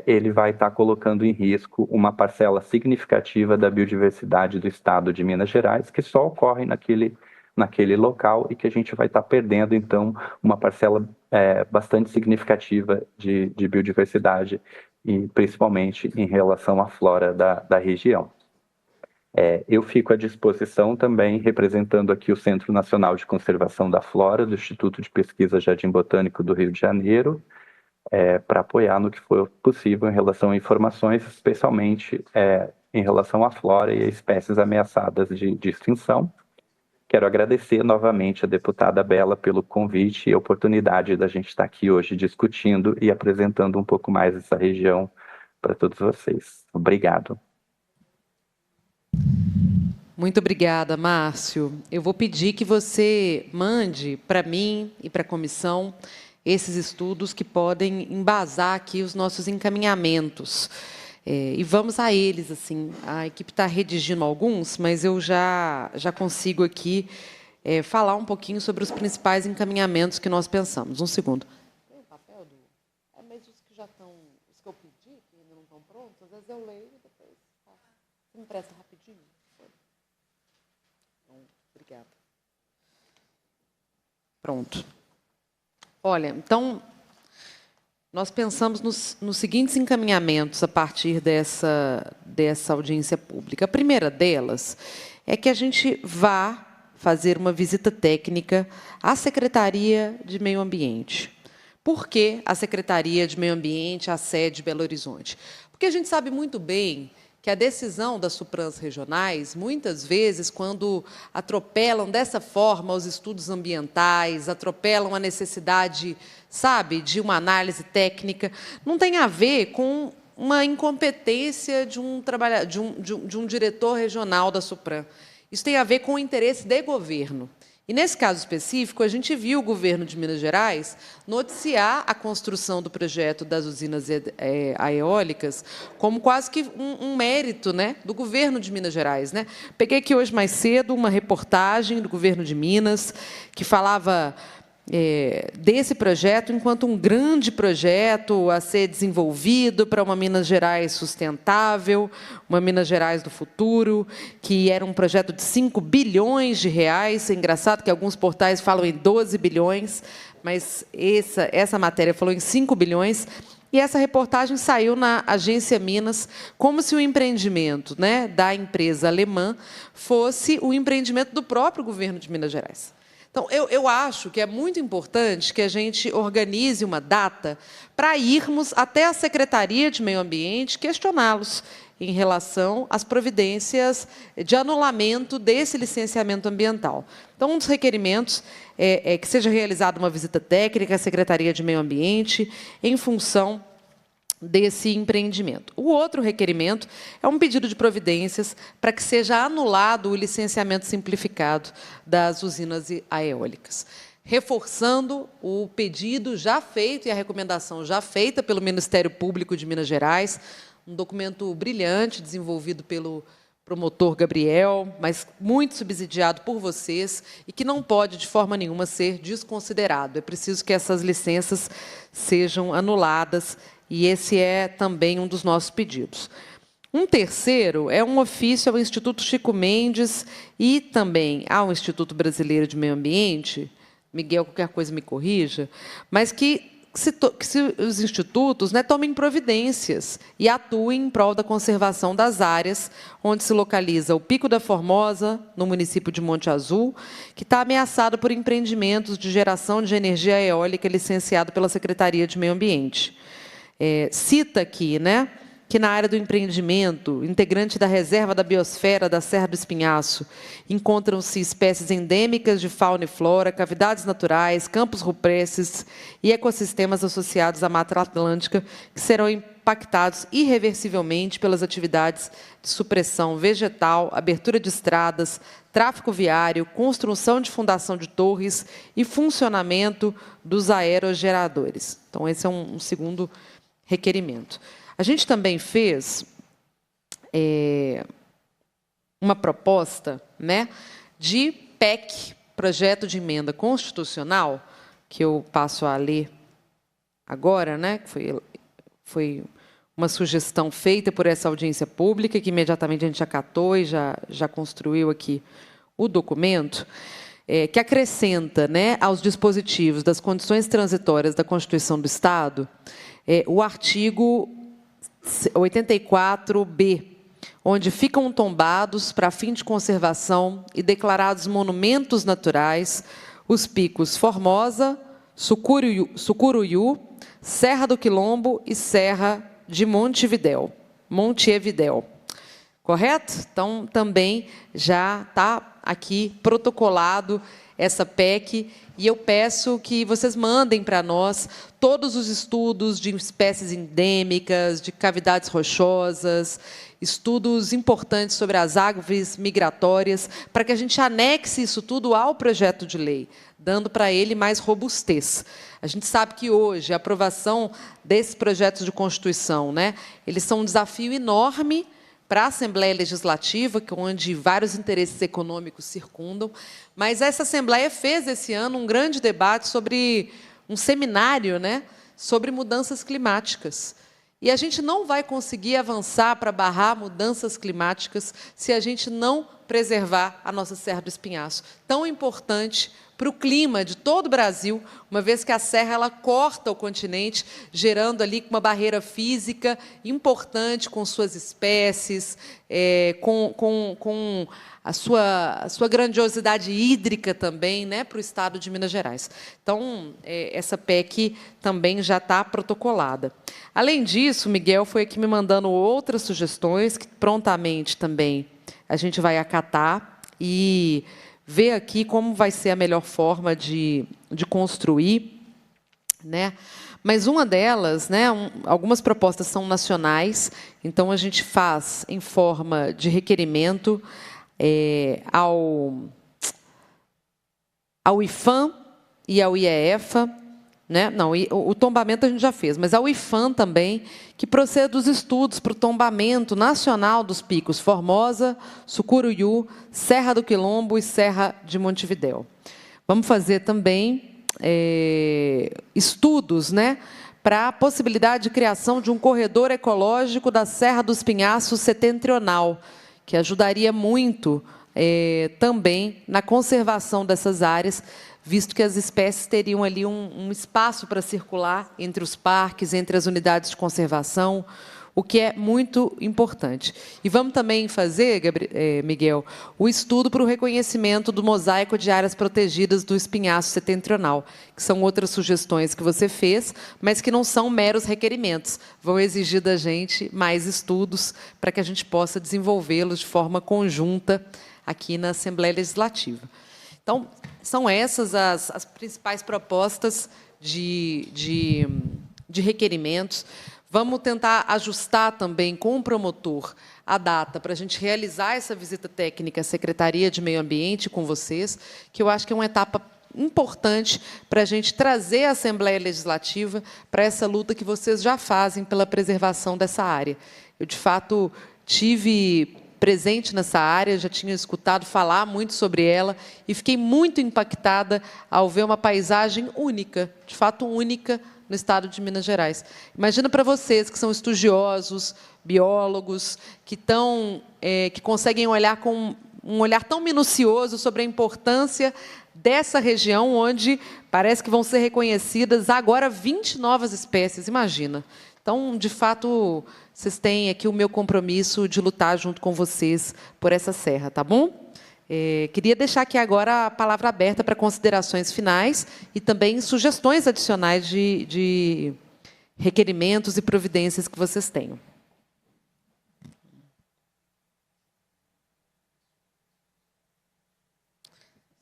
ele vai estar colocando em risco uma parcela significativa da biodiversidade do estado de Minas Gerais, que só ocorre naquele local, e que a gente vai estar perdendo, então, uma parcela bastante significativa de biodiversidade, e principalmente em relação à flora da região. Eu fico à disposição também, representando aqui o Centro Nacional de Conservação da Flora, do Instituto de Pesquisa Jardim Botânico do Rio de Janeiro, para apoiar no que for possível em relação a informações, especialmente em relação à flora e a espécies ameaçadas de extinção. Quero agradecer novamente a deputada Bela pelo convite e a oportunidade da gente estar aqui hoje discutindo e apresentando um pouco mais essa região para todos vocês. Obrigado. Muito obrigada, Márcio. Eu vou pedir que você mande para mim e para a comissão esses estudos que podem embasar aqui os nossos encaminhamentos. E vamos a eles, assim. A equipe está redigindo alguns, mas eu já consigo aqui falar um pouquinho sobre os principais encaminhamentos que nós pensamos. Um segundo. Tem o papel do... mas os que já estão... Os que eu pedi, que ainda não estão prontos, às vezes eu leio e depois... Você me presta rapidinho? Bom, obrigada. Pronto. Olha, então... Nós pensamos nos seguintes encaminhamentos a partir dessa audiência pública. A primeira delas é que a gente vá fazer uma visita técnica à Secretaria de Meio Ambiente. Por que a Secretaria de Meio Ambiente, a sede de Belo Horizonte? Porque a gente sabe muito bem que a decisão das Suprans regionais, muitas vezes, quando atropelam dessa forma os estudos ambientais, atropelam a necessidade, sabe, de uma análise técnica, não tem a ver com uma incompetência de um diretor regional da Supran. Isso tem a ver com o interesse de governo. E, nesse caso específico, a gente viu o governo de Minas Gerais noticiar a construção do projeto das usinas eólicas como quase que um mérito, né, do governo de Minas Gerais. Né? Peguei aqui hoje mais cedo uma reportagem do governo de Minas que falava desse projeto enquanto um grande projeto a ser desenvolvido para uma Minas Gerais sustentável, uma Minas Gerais do futuro, que era um projeto de 5 bilhões de reais. É engraçado que alguns portais falam em 12 bilhões, mas essa matéria falou em 5 bilhões. E essa reportagem saiu na Agência Minas como se o empreendimento, né, da empresa alemã fosse o empreendimento do próprio governo de Minas Gerais. Então, eu acho que é muito importante que a gente organize uma data para irmos até a Secretaria de Meio Ambiente questioná-los em relação às providências de anulamento desse licenciamento ambiental. Então, um dos requerimentos é que seja realizada uma visita técnica à Secretaria de Meio Ambiente em função desse empreendimento. O outro requerimento é um pedido de providências para que seja anulado o licenciamento simplificado das usinas eólicas, reforçando o pedido já feito e a recomendação já feita pelo Ministério Público de Minas Gerais, um documento brilhante desenvolvido pelo promotor Gabriel, mas muito subsidiado por vocês e que não pode, de forma nenhuma, ser desconsiderado. É preciso que essas licenças sejam anuladas e esse é também um dos nossos pedidos. Um terceiro é um ofício ao Instituto Chico Mendes e também ao Instituto Brasileiro de Meio Ambiente, Miguel, qualquer coisa me corrija, mas que os institutos, né, tomem providências e atuem em prol da conservação das áreas onde se localiza o Pico da Formosa, no município de Monte Azul, que está ameaçado por empreendimentos de geração de energia eólica licenciado pela Secretaria de Meio Ambiente. Cita aqui, né, que na área do empreendimento, integrante da reserva da biosfera da Serra do Espinhaço, encontram-se espécies endêmicas de fauna e flora, cavidades naturais, campos rupestres e ecossistemas associados à Mata Atlântica, que serão impactados irreversivelmente pelas atividades de supressão vegetal, abertura de estradas, tráfego viário, construção de fundação de torres e funcionamento dos aerogeradores. Então, esse é um segundo requerimento. A gente também fez uma proposta, né, de PEC, Projeto de Emenda Constitucional, que eu passo a ler agora, né, que foi uma sugestão feita por essa audiência pública, que imediatamente a gente acatou e já construiu aqui o documento, que acrescenta, né, aos dispositivos das condições transitórias da Constituição do Estado o artigo 84B, onde ficam tombados, para fim de conservação e declarados monumentos naturais, os picos Formosa, Sucuruiú, Serra do Quilombo e Serra de Montevidéu. correto? Então, também já está aqui protocolado essa PEC, e eu peço que vocês mandem para nós todos os estudos de espécies endêmicas, de cavidades rochosas, estudos importantes sobre as aves migratórias, para que a gente anexe isso tudo ao projeto de lei, dando para ele mais robustez. A gente sabe que hoje a aprovação desses projetos de Constituição, né, eles são um desafio enorme para a Assembleia Legislativa, onde vários interesses econômicos circundam, mas essa Assembleia fez esse ano um grande debate sobre um seminário, né, sobre mudanças climáticas. E a gente não vai conseguir avançar para barrar mudanças climáticas se a gente não preservar a nossa Serra do Espinhaço, tão importante para o clima de todo o Brasil, uma vez que a serra ela corta o continente, gerando ali uma barreira física importante com suas espécies, com a sua grandiosidade hídrica também, né, para o estado de Minas Gerais. Então, essa PEC também já está protocolada. Além disso, Miguel foi aqui me mandando outras sugestões que prontamente também a gente vai acatar e ver aqui como vai ser a melhor forma de construir, né? Mas uma delas, né, algumas propostas são nacionais, então a gente faz em forma de requerimento ao IPHAN e ao IEEFA, né? Não, o tombamento a gente já fez, mas ao IPHAN também, que proceda os estudos para o tombamento nacional dos picos Formosa, Sucuruiú, Serra do Quilombo e Serra de Montevidéu. Vamos fazer também estudos, né, para a possibilidade de criação de um corredor ecológico da Serra dos Pinhaços setentrional, que ajudaria muito também na conservação dessas áreas, visto que as espécies teriam ali um espaço para circular entre os parques, entre as unidades de conservação, o que é muito importante. E vamos também fazer, Miguel, o estudo para o reconhecimento do mosaico de áreas protegidas do espinhaço setentrional, que são outras sugestões que você fez, mas que não são meros requerimentos, vão exigir da gente mais estudos para que a gente possa desenvolvê-los de forma conjunta aqui na Assembleia Legislativa. Então, são essas as principais propostas de requerimentos. Vamos tentar ajustar também com o promotor a data para a gente realizar essa visita técnica à Secretaria de Meio Ambiente com vocês, que eu acho que é uma etapa importante para a gente trazer a Assembleia Legislativa para essa luta que vocês já fazem pela preservação dessa área. Eu, de fato, tive presente nessa área, já tinha escutado falar muito sobre ela e fiquei muito impactada ao ver uma paisagem única, de fato única, no estado de Minas Gerais. Imagina para vocês que são estudiosos, biólogos, que conseguem olhar com um olhar tão minucioso sobre a importância dessa região, onde parece que vão ser reconhecidas agora 20 novas espécies, imagina. Então, de fato, vocês têm aqui o meu compromisso de lutar junto com vocês por essa serra, tá bom? Queria deixar aqui agora a palavra aberta para considerações finais e também sugestões adicionais de requerimentos e providências que vocês tenham.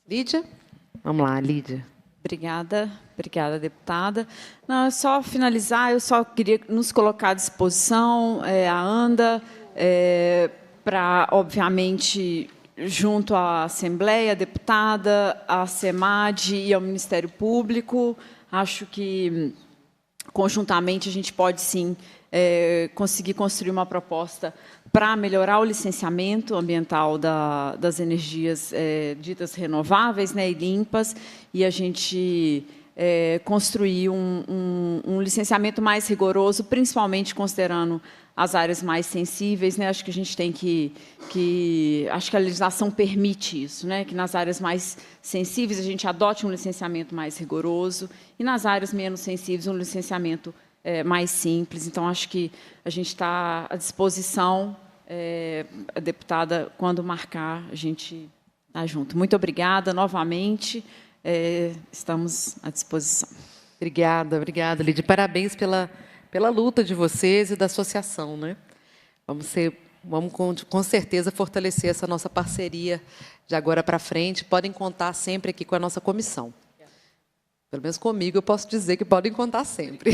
Lídia? Vamos lá, Lídia. Obrigada, deputada. Não, só finalizar, eu só queria nos colocar à disposição, a ANDA, para, obviamente, junto à Assembleia, a deputada, à SEMAD e ao Ministério Público. Acho que, conjuntamente, a gente pode, sim, conseguir construir uma proposta para melhorar o licenciamento ambiental das energias ditas renováveis, né, e limpas, e a gente construir um licenciamento mais rigoroso, principalmente considerando as áreas mais sensíveis, né? Acho que a gente tem acho que a legislação permite isso, né? Que nas áreas mais sensíveis a gente adote um licenciamento mais rigoroso e nas áreas menos sensíveis um licenciamento mais simples. Então, acho que a gente está à disposição, a deputada, quando marcar, a gente está junto. Muito obrigada novamente, estamos à disposição. Obrigada, obrigada, Lídia. Parabéns pela luta de vocês e da associação, né? Vamos ser Vamos, com certeza, fortalecer essa nossa parceria de agora para frente. Podem contar sempre aqui com a nossa comissão. Pelo menos comigo, eu posso dizer que podem contar sempre.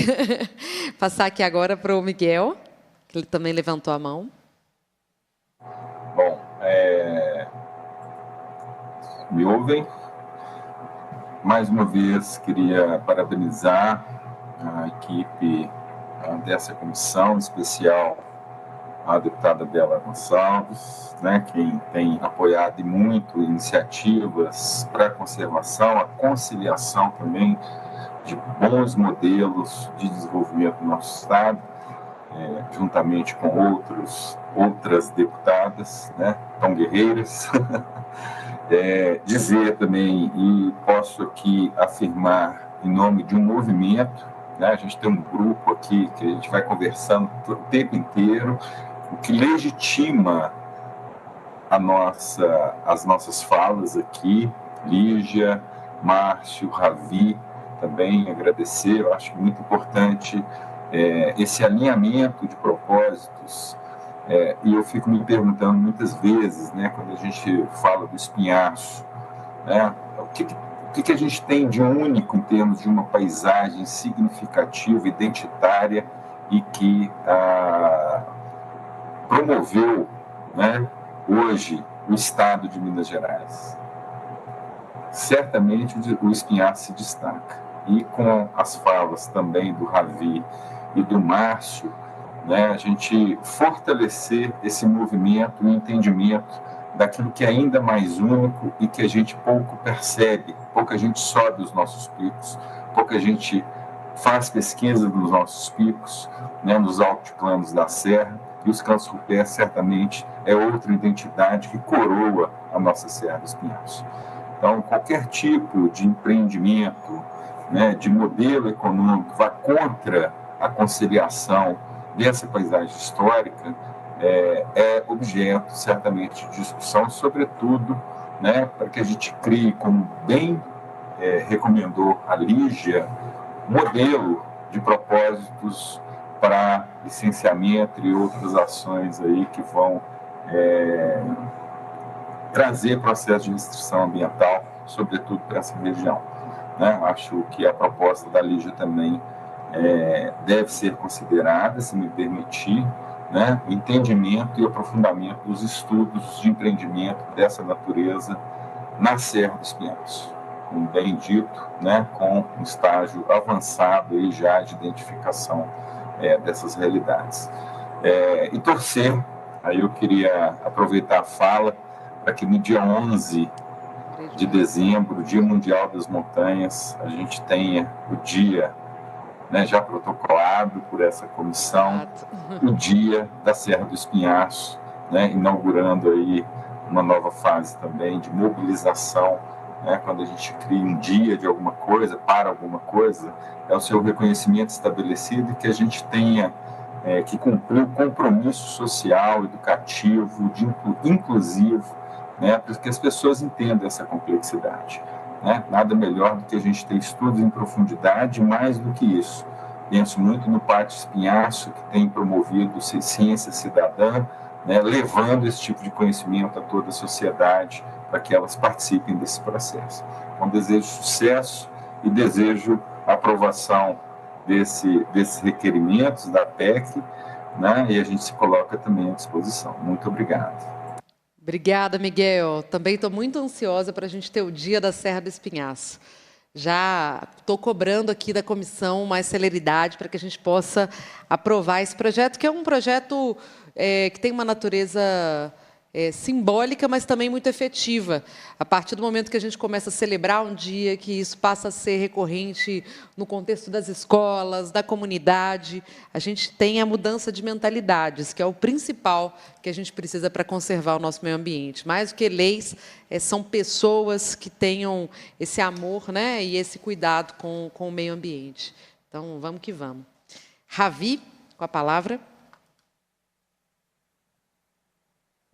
Passar aqui agora para o Miguel, que ele também levantou a mão. Bom, me ouvem? Mais uma vez, queria parabenizar a equipe dessa comissão, em especial a deputada Bela Gonçalves, né, quem tem apoiado muito iniciativas para a conservação, a conciliação também de bons modelos de desenvolvimento do nosso Estado, juntamente com outras deputadas, né, tão guerreiras. Dizer também, e posso aqui afirmar em nome de um movimento, né, a gente tem um grupo aqui que a gente vai conversando o tempo inteiro, o que legitima as nossas falas aqui, Lígia, Márcio, Ravi, também agradecer, eu acho muito importante esse alinhamento de propósitos, e eu fico me perguntando muitas vezes, né, quando a gente fala do espinhaço, né, o que a gente tem de único em termos de uma paisagem significativa, identitária, e que promoveu, né, hoje o Estado de Minas Gerais. Certamente o espinhaço se destaca. E com as falas também do Ravi e do Márcio, né, a gente fortalecer esse movimento, o entendimento daquilo que é ainda mais único e que a gente pouco percebe, pouca gente sobe os nossos picos, pouca gente faz pesquisa dos nossos picos, né, nos altiplanos da Serra, e os Campos Rupestres certamente é outra identidade que coroa a nossa Serra dos Pinhais. Então, qualquer tipo de empreendimento, né, de modelo econômico que vá contra a conciliação dessa paisagem histórica é objeto, certamente, de discussão, sobretudo, né, para que a gente crie, como bem recomendou a Lígia, modelo de propósitos para licenciamento e outras ações aí que vão trazer processo de restrição ambiental, sobretudo para essa região, né? Acho que a proposta da Lígia também deve ser considerada, se me permitir, né? O entendimento e aprofundamento dos estudos de empreendimento dessa natureza na Serra dos Pinhais, como bem dito, né? Com um estágio avançado aí já de identificação dessas realidades. E torcer, aí eu queria aproveitar a fala para que no dia 11 de dezembro, Dia Mundial das Montanhas, a gente tenha o dia, né, já protocolado por essa comissão, o Dia da Serra do Espinhaço, né, inaugurando aí uma nova fase também de mobilização, né, quando a gente cria um dia de alguma coisa, para alguma coisa, é o seu reconhecimento estabelecido e que a gente tenha que cumprir o compromisso social, educativo, inclusivo, né, para que as pessoas entendam essa complexidade. Né? Nada melhor do que a gente ter estudos em profundidade, mais do que isso. Penso muito no Pátio Espinhaço, que tem promovido ciência cidadã, né, levando esse tipo de conhecimento a toda a sociedade, para que elas participem desse processo. Então, desejo sucesso e desejo a aprovação desses requerimentos da PEC, né, e a gente se coloca também à disposição. Muito obrigado. Obrigada, Miguel. Também estou muito ansiosa para a gente ter o Dia da Serra do Espinhaço. Já estou cobrando aqui da comissão mais celeridade para que a gente possa aprovar esse projeto, que é um projeto que tem uma natureza simbólica, mas também muito efetiva. A partir do momento que a gente começa a celebrar um dia, que isso passa a ser recorrente no contexto das escolas, da comunidade, a gente tem a mudança de mentalidades, que é o principal que a gente precisa para conservar o nosso meio ambiente. Mais do que leis, são pessoas que tenham esse amor, né, e esse cuidado com o meio ambiente. Então, vamos que vamos. Ravi, com a palavra.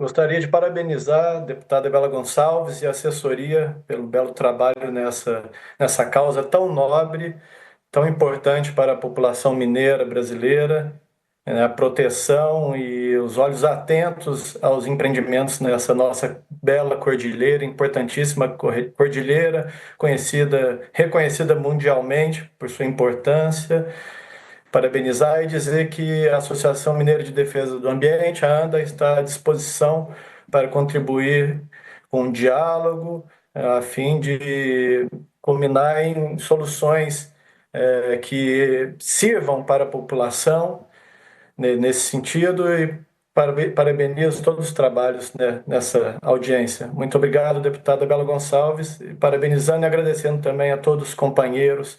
Gostaria de parabenizar a deputada Bela Gonçalves e a assessoria pelo belo trabalho nessa causa tão nobre, tão importante para a população mineira brasileira a proteção e os olhos atentos aos empreendimentos nessa nossa bela cordilheira, importantíssima cordilheira, reconhecida mundialmente por sua importância. Parabenizar e dizer que a Associação Mineira de Defesa do Ambiente, a ANDA, está à disposição para contribuir com um diálogo, a fim de culminar em soluções que sirvam para a população nesse sentido, e parabenizo todos os trabalhos, né, nessa audiência. Muito obrigado, deputada Bela Gonçalves, e parabenizando e agradecendo também a todos os companheiros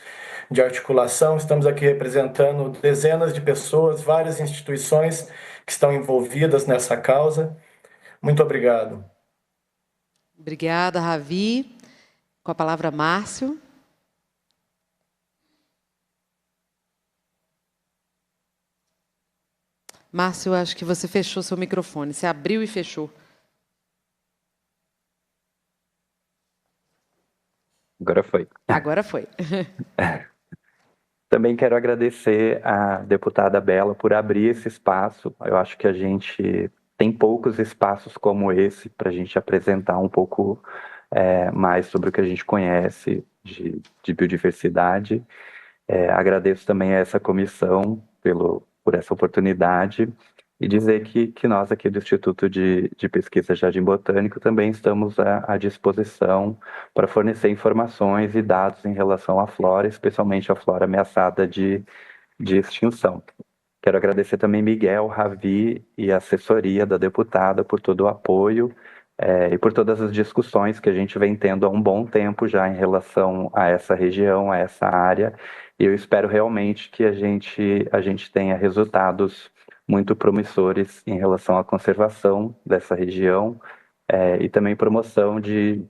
de articulação. Estamos aqui representando dezenas de pessoas, várias instituições que estão envolvidas nessa causa. Muito obrigado. Obrigada, Ravi. Com a palavra, Márcio. Márcio, acho que você fechou seu microfone. Você abriu e fechou. Agora foi. Agora foi. Também quero agradecer à deputada Bela por abrir esse espaço. Eu acho que a gente tem poucos espaços como esse para a gente apresentar um pouco mais sobre o que a gente conhece de biodiversidade. Agradeço também a essa comissão por essa oportunidade e dizer que nós aqui do Instituto de Pesquisa Jardim Botânico também estamos à disposição para fornecer informações e dados em relação à flora, especialmente a flora ameaçada de extinção. Quero agradecer também Miguel, Ravi e a assessoria da deputada por todo o apoio e por todas as discussões que a gente vem tendo há um bom tempo já em relação a essa região, a essa área. E eu espero realmente que a gente tenha resultados muito promissores em relação à conservação dessa região e também promoção de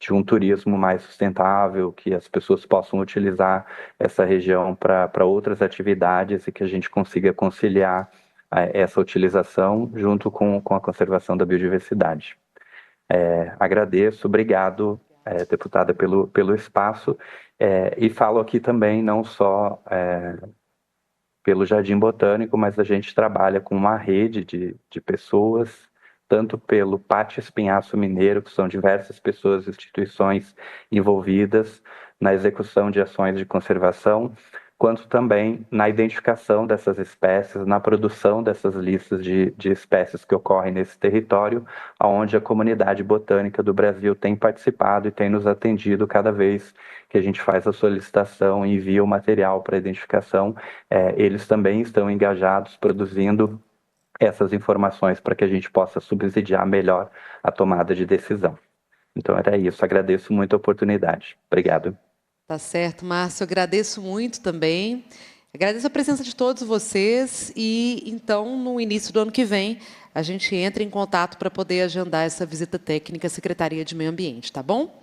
um turismo mais sustentável, que as pessoas possam utilizar essa região para outras atividades e que a gente consiga conciliar essa utilização junto com a conservação da biodiversidade. Agradeço, obrigado, deputada, pelo espaço, e falo aqui também não só pelo Jardim Botânico, mas a gente trabalha com uma rede de pessoas, tanto pelo Pátio Espinhaço Mineiro, que são diversas pessoas e instituições envolvidas na execução de ações de conservação, quanto também na identificação dessas espécies, na produção dessas listas de espécies que ocorrem nesse território, onde a comunidade botânica do Brasil tem participado e tem nos atendido cada vez que a gente faz a solicitação e envia o material para identificação. Eles também estão engajados produzindo essas informações para que a gente possa subsidiar melhor a tomada de decisão. Então era isso, agradeço muito a oportunidade. Obrigado. Tá certo, Márcio, agradeço muito também. Agradeço a presença de todos vocês e, então, no início do ano que vem, a gente entra em contato para poder agendar essa visita técnica à Secretaria de Meio Ambiente, tá bom?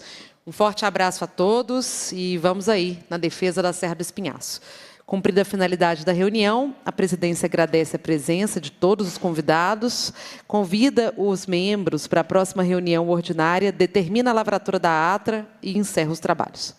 Um forte abraço a todos e vamos aí na defesa da Serra do Espinhaço. Cumprida a finalidade da reunião, a presidência agradece a presença de todos os convidados, convida os membros para a próxima reunião ordinária, determina a lavratura da atra e encerra os trabalhos.